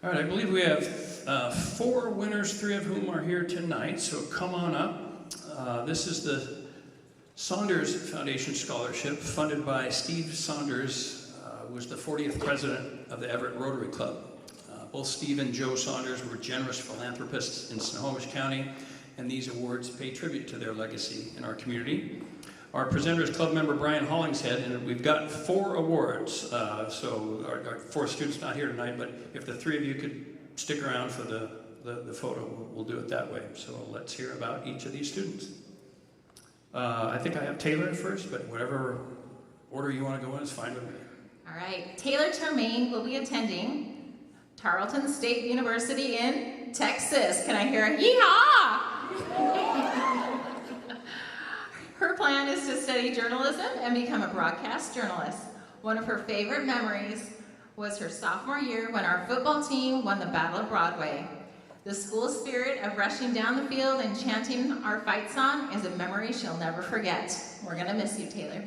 All right, I believe we have 4 winners, 3 of whom are here tonight, so come on up. This is the Saunders Foundation Scholarship, funded by Steve Saunders, who was the 40th president of the Everett Rotary Club. Both Steve and Joe Saunders were generous philanthropists in Snohomish County, and these awards pay tribute to their legacy in our community. Our presenter is club member Brian Hollingshead, and we've got 4 awards. So our 4 students not here tonight, but if the 3 of you could stick around for the photo, we'll do it that way. So let's hear about each of these students. I think I have Taylor first, but whatever order you want to go in is fine with me. All right, Taylor Tremaine will be attending Tarleton State University in Texas. Can I hear a yeehaw? Her plan is to study journalism and become a broadcast journalist. One of her favorite memories was her sophomore year when our football team won the Battle of Broadway. The school spirit of rushing down the field and chanting our fight song is a memory she'll never forget. We're gonna miss you, Taylor.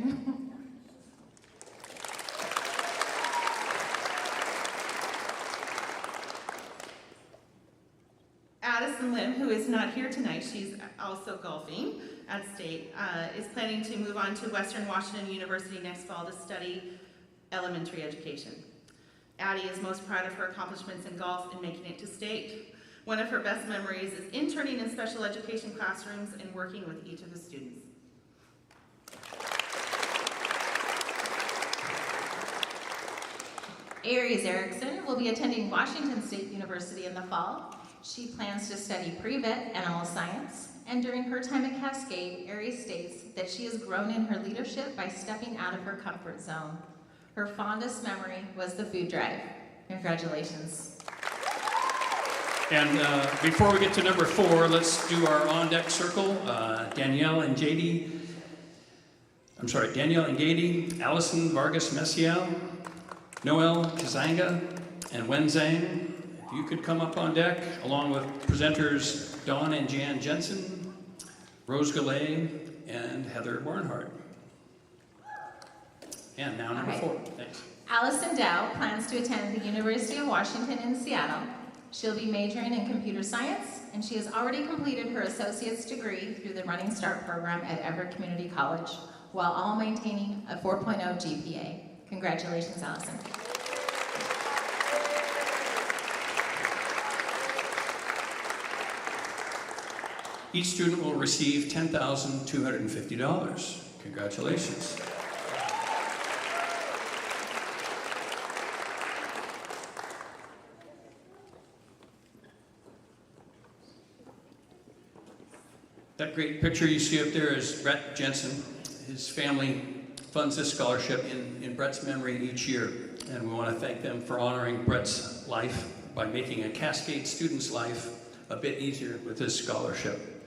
Addison Lim, who is not here tonight, she's also golfing at State, is planning to move on to Western Washington University next fall to study elementary education. Addie is most proud of her accomplishments in golf and making it to State. One of her best memories is interning in special education classrooms and working with each of the students. Aries Erickson will be attending Washington State University in the fall. She plans to study pre-vet animal science, and during her time at Cascade, Aries states that she has grown in her leadership by stepping out of her comfort zone. Her fondest memory was the food drive. Congratulations. And before we get to number 4, let's do our on-deck circle. Danielle and Gady, Allison Vargas Messiel, Noel Kazanga, and Wen Zhang. If you could come up on deck, along with presenters Dawn and Jan Jensen, Rose Gallet, and Heather Barnhart. And now number 4. Thanks. Allison Dow plans to attend the University of Washington in Seattle. She'll be majoring in computer science, and she has already completed her associate's degree through the Running Start program at Everett Community College, while all maintaining a 4.0 GPA. Congratulations, Allison. Each student will receive $10,250. Congratulations. That great picture you see up there is Brett Jensen. His family funds this scholarship in Brett's memory each year. And we want to thank them for honoring Brett's life by making a Cascade student's life a bit easier with this scholarship.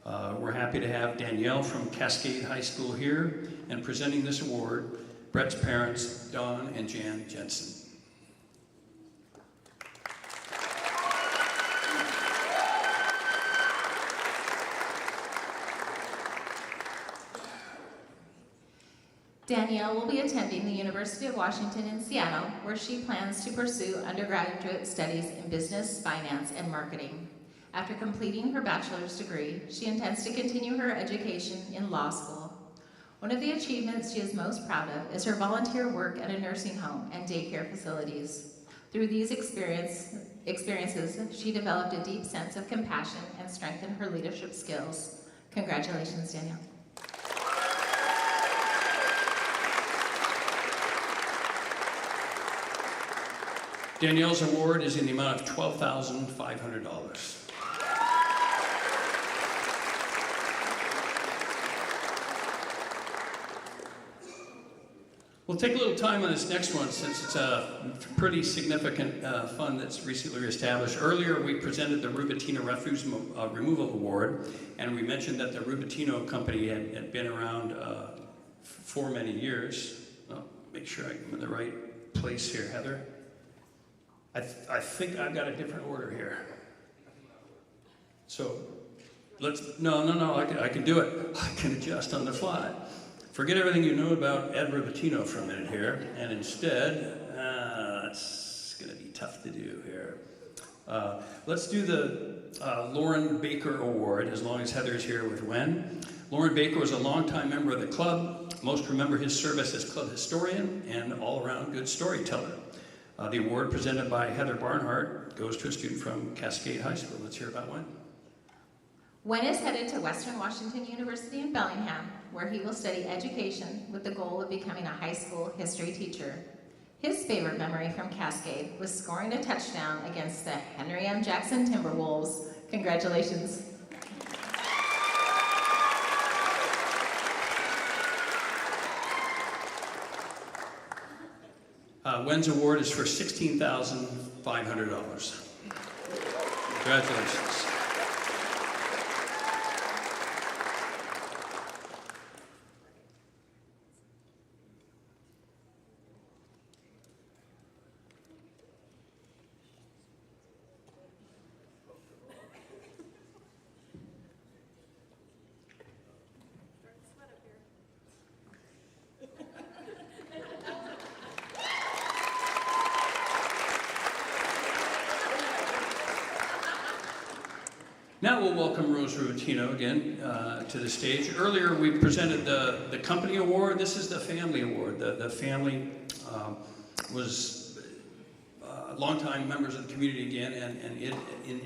We're happy to have Danielle from Cascade High School here, and presenting this award, Brett's parents, Don and Jan Jensen. Danielle will be attending the University of Washington in Seattle, where she plans to pursue undergraduate studies in business, finance, and marketing. After completing her bachelor's degree, she intends to continue her education in law school. One of the achievements she is most proud of is her volunteer work at a nursing home and daycare facilities. Through these experiences, she developed a deep sense of compassion and strengthened her leadership skills. Congratulations, Danielle. Danielle's award is in the amount of $12,500. We'll take a little time on this next one since it's a pretty significant fund that's recently established. Earlier we presented the Rubatino Refuse Removal Award, and we mentioned that the Rubatino company had been around for many years. I'll make sure I'm in the right place here, Heather. I think I've got a different order here. So no, I can do it. I can adjust on the fly. Forget everything you know about Ed Rubatino for a minute here, and instead, it's gonna be tough to do here. Let's do the Lauren Baker Award, as long as Heather's here with Wen. Lauren Baker was a longtime member of the club. Most remember his service as club historian and all-around good storyteller. The award presented by Heather Barnhart goes to a student from Cascade High School. Let's hear about Wen. Wen is headed to Western Washington University in Bellingham, where he will study education with the goal of becoming a high school history teacher. His favorite memory from Cascade was scoring a touchdown against the Henry M. Jackson Timberwolves. Congratulations. Wen's award is for $16,500. Congratulations. Now we'll welcome Rose Rubatino again to the stage. Earlier we presented the company award. This is the family award. The family was longtime members of the community again, and in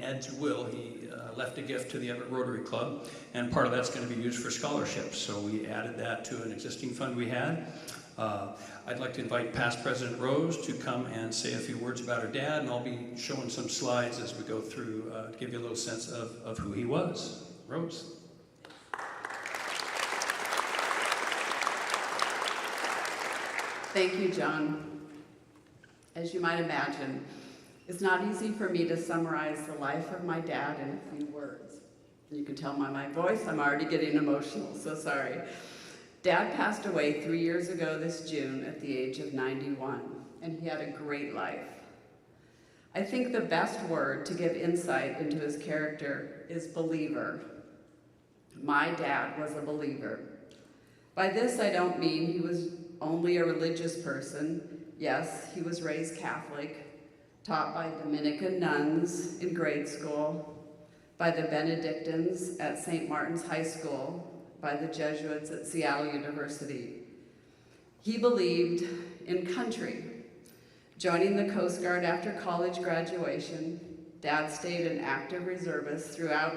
Ed's will, he left a gift to the Everett Rotary Club, and part of that's going to be used for scholarships. So we added that to an existing fund we had. I'd like to invite past President Rose to come and say a few words about her dad, and I'll be showing some slides as we go through to give you a little sense of who he was. Rose. Thank you, John. As you might imagine, it's not easy for me to summarize the life of my dad in a few words. You can tell by my voice, I'm already getting emotional, so sorry. Dad passed away 3 years ago this June at the age of 91, and he had a great life. I think the best word to give insight into his character is believer. My dad was a believer. By this, I don't mean he was only a religious person. Yes, he was raised Catholic, taught by Dominican nuns in grade school, by the Benedictines at St. Martin's High School, by the Jesuits at Seattle University. He believed in country. Joining the Coast Guard after college graduation, Dad stayed an active reservist throughout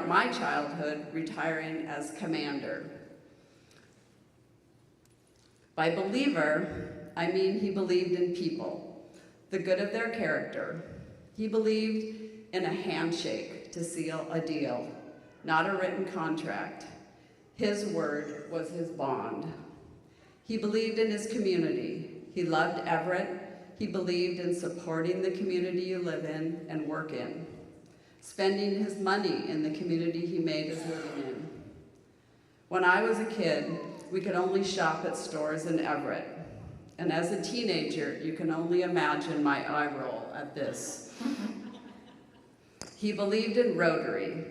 my childhood, retiring as commander. By believer, I mean he believed in people, the good of their character. He believed in a handshake to seal a deal, not a written contract. His word was his bond. He believed in his community. He loved Everett. He believed in supporting the community you live in and work in. spending his money in the community he made his living in. When I was a kid, we could only shop at stores in Everett. And as a teenager, you can only imagine my eye roll at this. He believed in Rotary,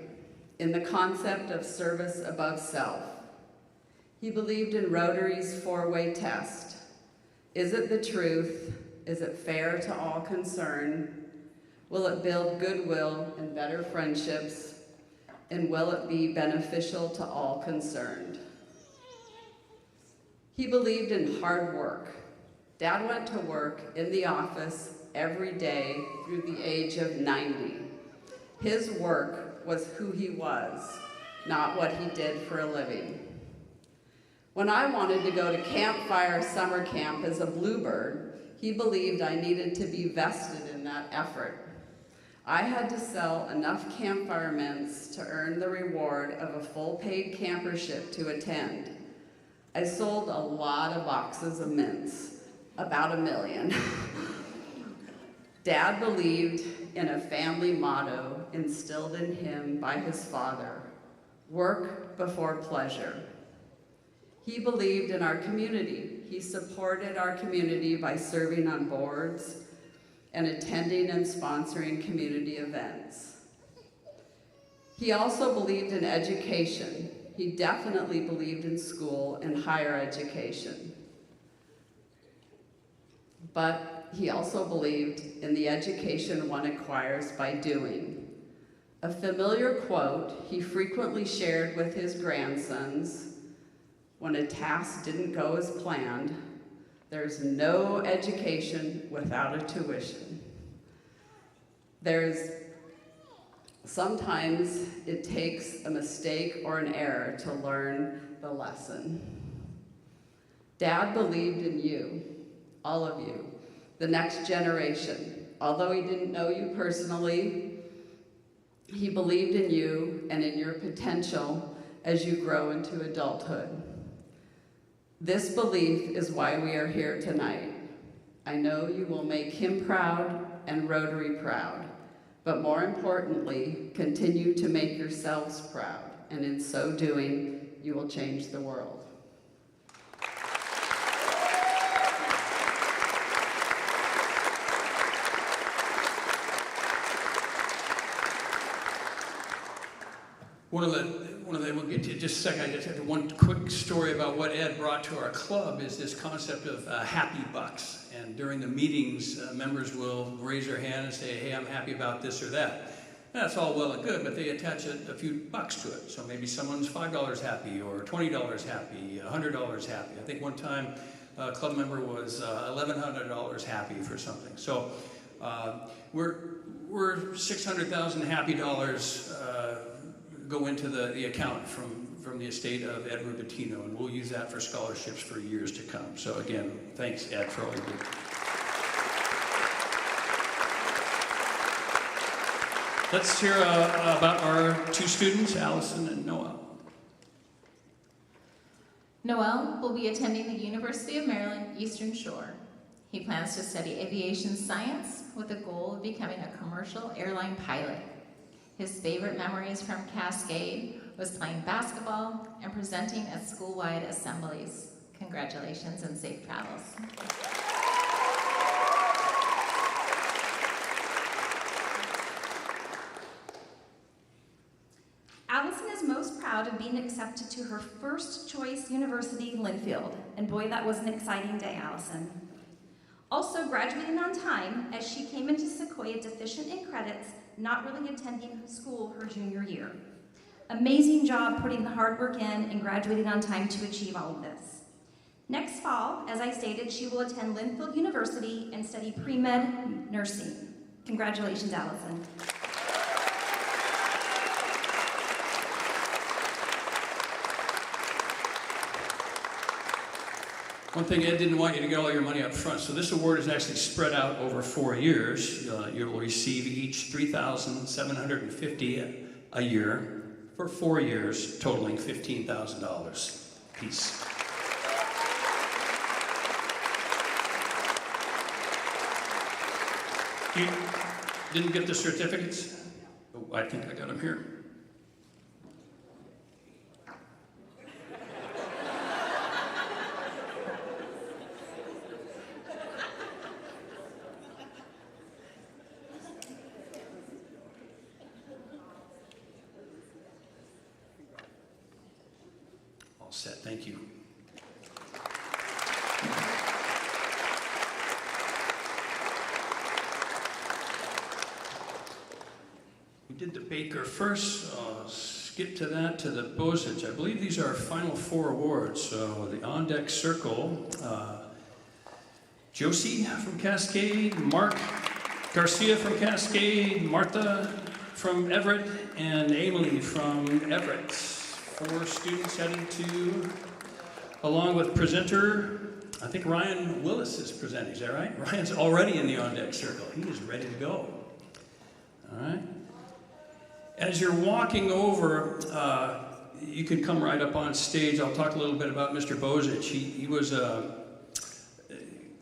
in the concept of service above self. He believed in Rotary's four-way test. Is it the truth? Is it fair to all concerned? Will it build goodwill and better friendships? And will it be beneficial to all concerned? He believed in hard work. Dad went to work in the office every day through the age of 90. His work was who he was, not what he did for a living. When I wanted to go to Campfire Summer Camp as a bluebird, he believed I needed to be vested in that effort. I had to sell enough campfire mints to earn the reward of a full paid campership to attend. I sold a lot of boxes of mints, about 1 million. Dad believed in a family motto instilled in him by his father: work before pleasure. He believed in our community. He supported our community by serving on boards and attending and sponsoring community events. He also believed in education. He definitely believed in school and higher education. But he also believed in the education one acquires by doing. A familiar quote he frequently shared with his grandsons: when a task didn't go as planned, there's no education without a tuition. Sometimes it takes a mistake or an error to learn the lesson. Dad believed in you, all of you, the next generation. Although he didn't know you personally, he believed in you and in your potential as you grow into adulthood. This belief is why we are here tonight. I know you will make him proud and Rotary proud, but more importantly, continue to make yourselves proud, and in so doing, you will change the world. We'll get to just a second. I just have one quick story about what Ed brought to our club is this concept of happy bucks. And during the meetings, members will raise their hand and say, hey, I'm happy about this or that. That's all well and good, but they attach a few bucks to it. So maybe someone's $5 happy or $20 happy, $100 happy. I think one time a club member was $1,100 happy for something. So we're 600,000 happy dollars go into the account from the estate of Ed Rubatino, and we'll use that for scholarships for years to come. So again, thanks, Ed, for all you do. Let's hear about our two students, Allison and Noel. Noel will be attending the University of Maryland Eastern Shore. He plans to study aviation science with the goal of becoming a commercial airline pilot. His favorite memories from Cascade was playing basketball and presenting at school-wide assemblies. Congratulations and safe travels. Allison is most proud of being accepted to her first choice university, Linfield. And boy, that was an exciting day, Allison. Also graduating on time as she came into Sequoia deficient in credits, not really attending school her junior year. Amazing job putting the hard work in and graduating on time to achieve all of this. Next fall, as I stated, she will attend Linfield University and study pre-med nursing. Congratulations, Allison. One thing, Ed didn't want you to get all your money up front, so this award is actually spread out over 4 years. You will receive each $3,750 a year for 4 years, totaling $15,000 apiece. You didn't get the certificates? Oh. I think I got him here. All set, thank you. We did the Baker first. Skip to that, to the Bozich. I believe these are our final 4 awards. So the on-deck circle, Josie from Cascade, Mark Garcia from Cascade, Martha from Everett, and Emily from Everett. 4 students heading to, along with presenter, I think Ryan Willis is presenting, is that right? Ryan's already in the on-deck circle. He is ready to go. All right. As you're walking over, you can come right up on stage. I'll talk a little bit about Mr. Bozich. He was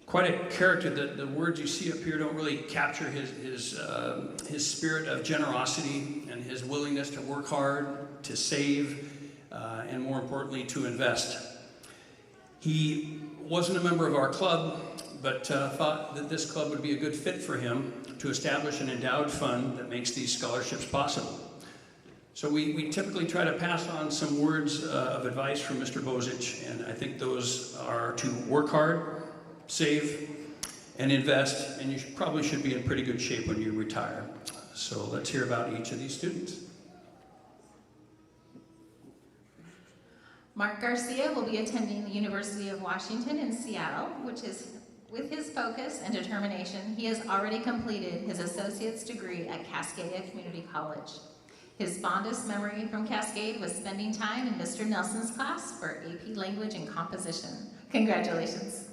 quite a character. The words you see up here don't really capture his spirit of generosity and his willingness to work hard, to save, and more importantly, to invest. He wasn't a member of our club, but thought that this club would be a good fit for him to establish an endowed fund that makes these scholarships possible. So we typically try to pass on some words of advice from Mr. Bozich, and I think those are to work hard, save, and invest, and you probably should be in pretty good shape when you retire. So let's hear about each of these students. Mark Garcia will be attending the University of Washington in Seattle, which is, with his focus and determination, he has already completed his associate's degree at Cascadia Community College. His fondest memory from Cascade was spending time in Mr. Nelson's class for AP Language and Composition. Congratulations.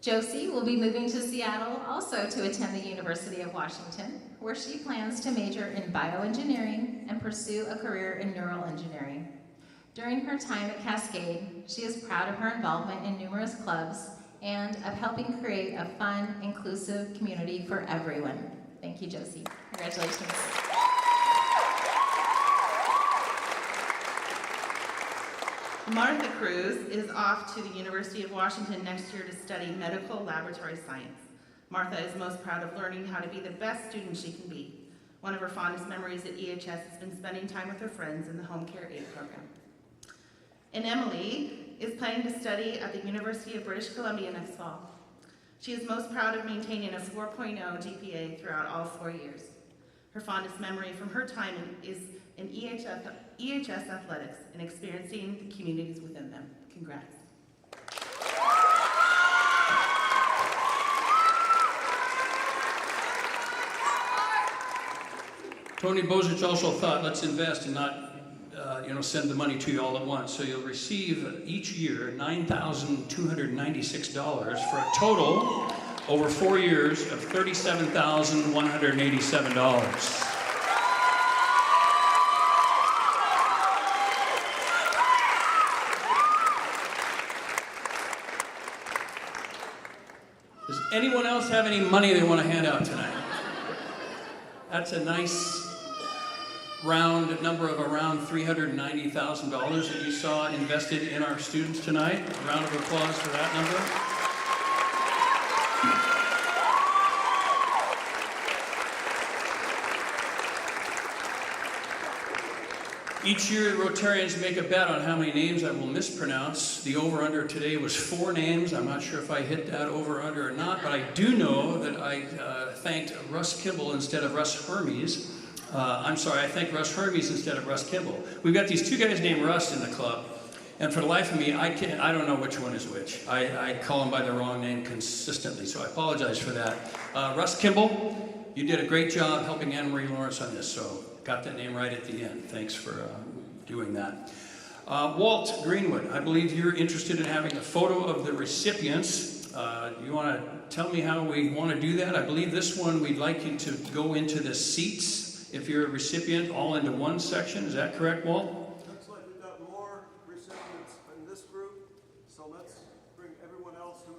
Josie will be moving to Seattle also to attend the University of Washington, where she plans to major in bioengineering and pursue a career in neural engineering. During her time at Cascade, she is proud of her involvement in numerous clubs and of helping create a fun, inclusive community for everyone. Thank you, Josie. Congratulations. Martha Cruz is off to the University of Washington next year to study medical laboratory science. Martha is most proud of learning how to be the best student she can be. One of her fondest memories at EHS has been spending time with her friends in the home care aid program. And Emily is planning to study at the University of British Columbia next fall. She is most proud of maintaining a 4.0 GPA throughout all 4 years. Her fondest memory from her time is in EHS athletics and experiencing the communities within them. Congrats. Tony Bozich also thought, let's invest and not send the money to you all at once. So you'll receive each year $9,296 for a total over 4 years of $37,187. Does anyone else have any money they want to hand out tonight? That's a nice round number of around $390,000 that you saw invested in our students tonight. A round of applause for that number. Each year, Rotarians make a bet on how many names I will mispronounce. The over-under today was 4 names. I'm not sure if I hit that over-under or not, but I do know that I thanked Russ Kimball instead of Russ Hermes. I thanked Russ Hermes instead of Russ Kimball. We've got these 2 guys named Russ in the club, and for the life of me, I don't know which one is which. I call them by the wrong name consistently, so I apologize for that. Russ Kimball, you did a great job helping Anne Marie Lawrence on this, so got that name right at the end. Thanks for doing that. Walt Greenwood, I believe you're interested in having a photo of the recipients. You want to tell me how we want to do that? I believe this one we'd like you to go into the seats, if you're a recipient, all into one section. Is that correct, Walt? Looks like we've got more recipients in this group, so let's bring everyone else who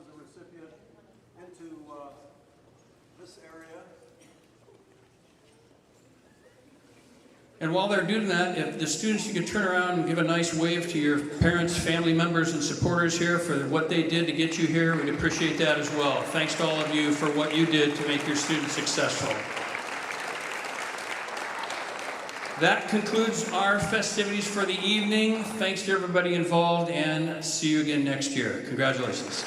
And while they're doing that, if the students, you could turn around and give a nice wave to your parents, family members, and supporters here for what they did to get you here. We'd appreciate that as well. Thanks to all of you for what you did to make your students successful. That concludes our festivities for the evening. Thanks to everybody involved, and see you again next year. Congratulations.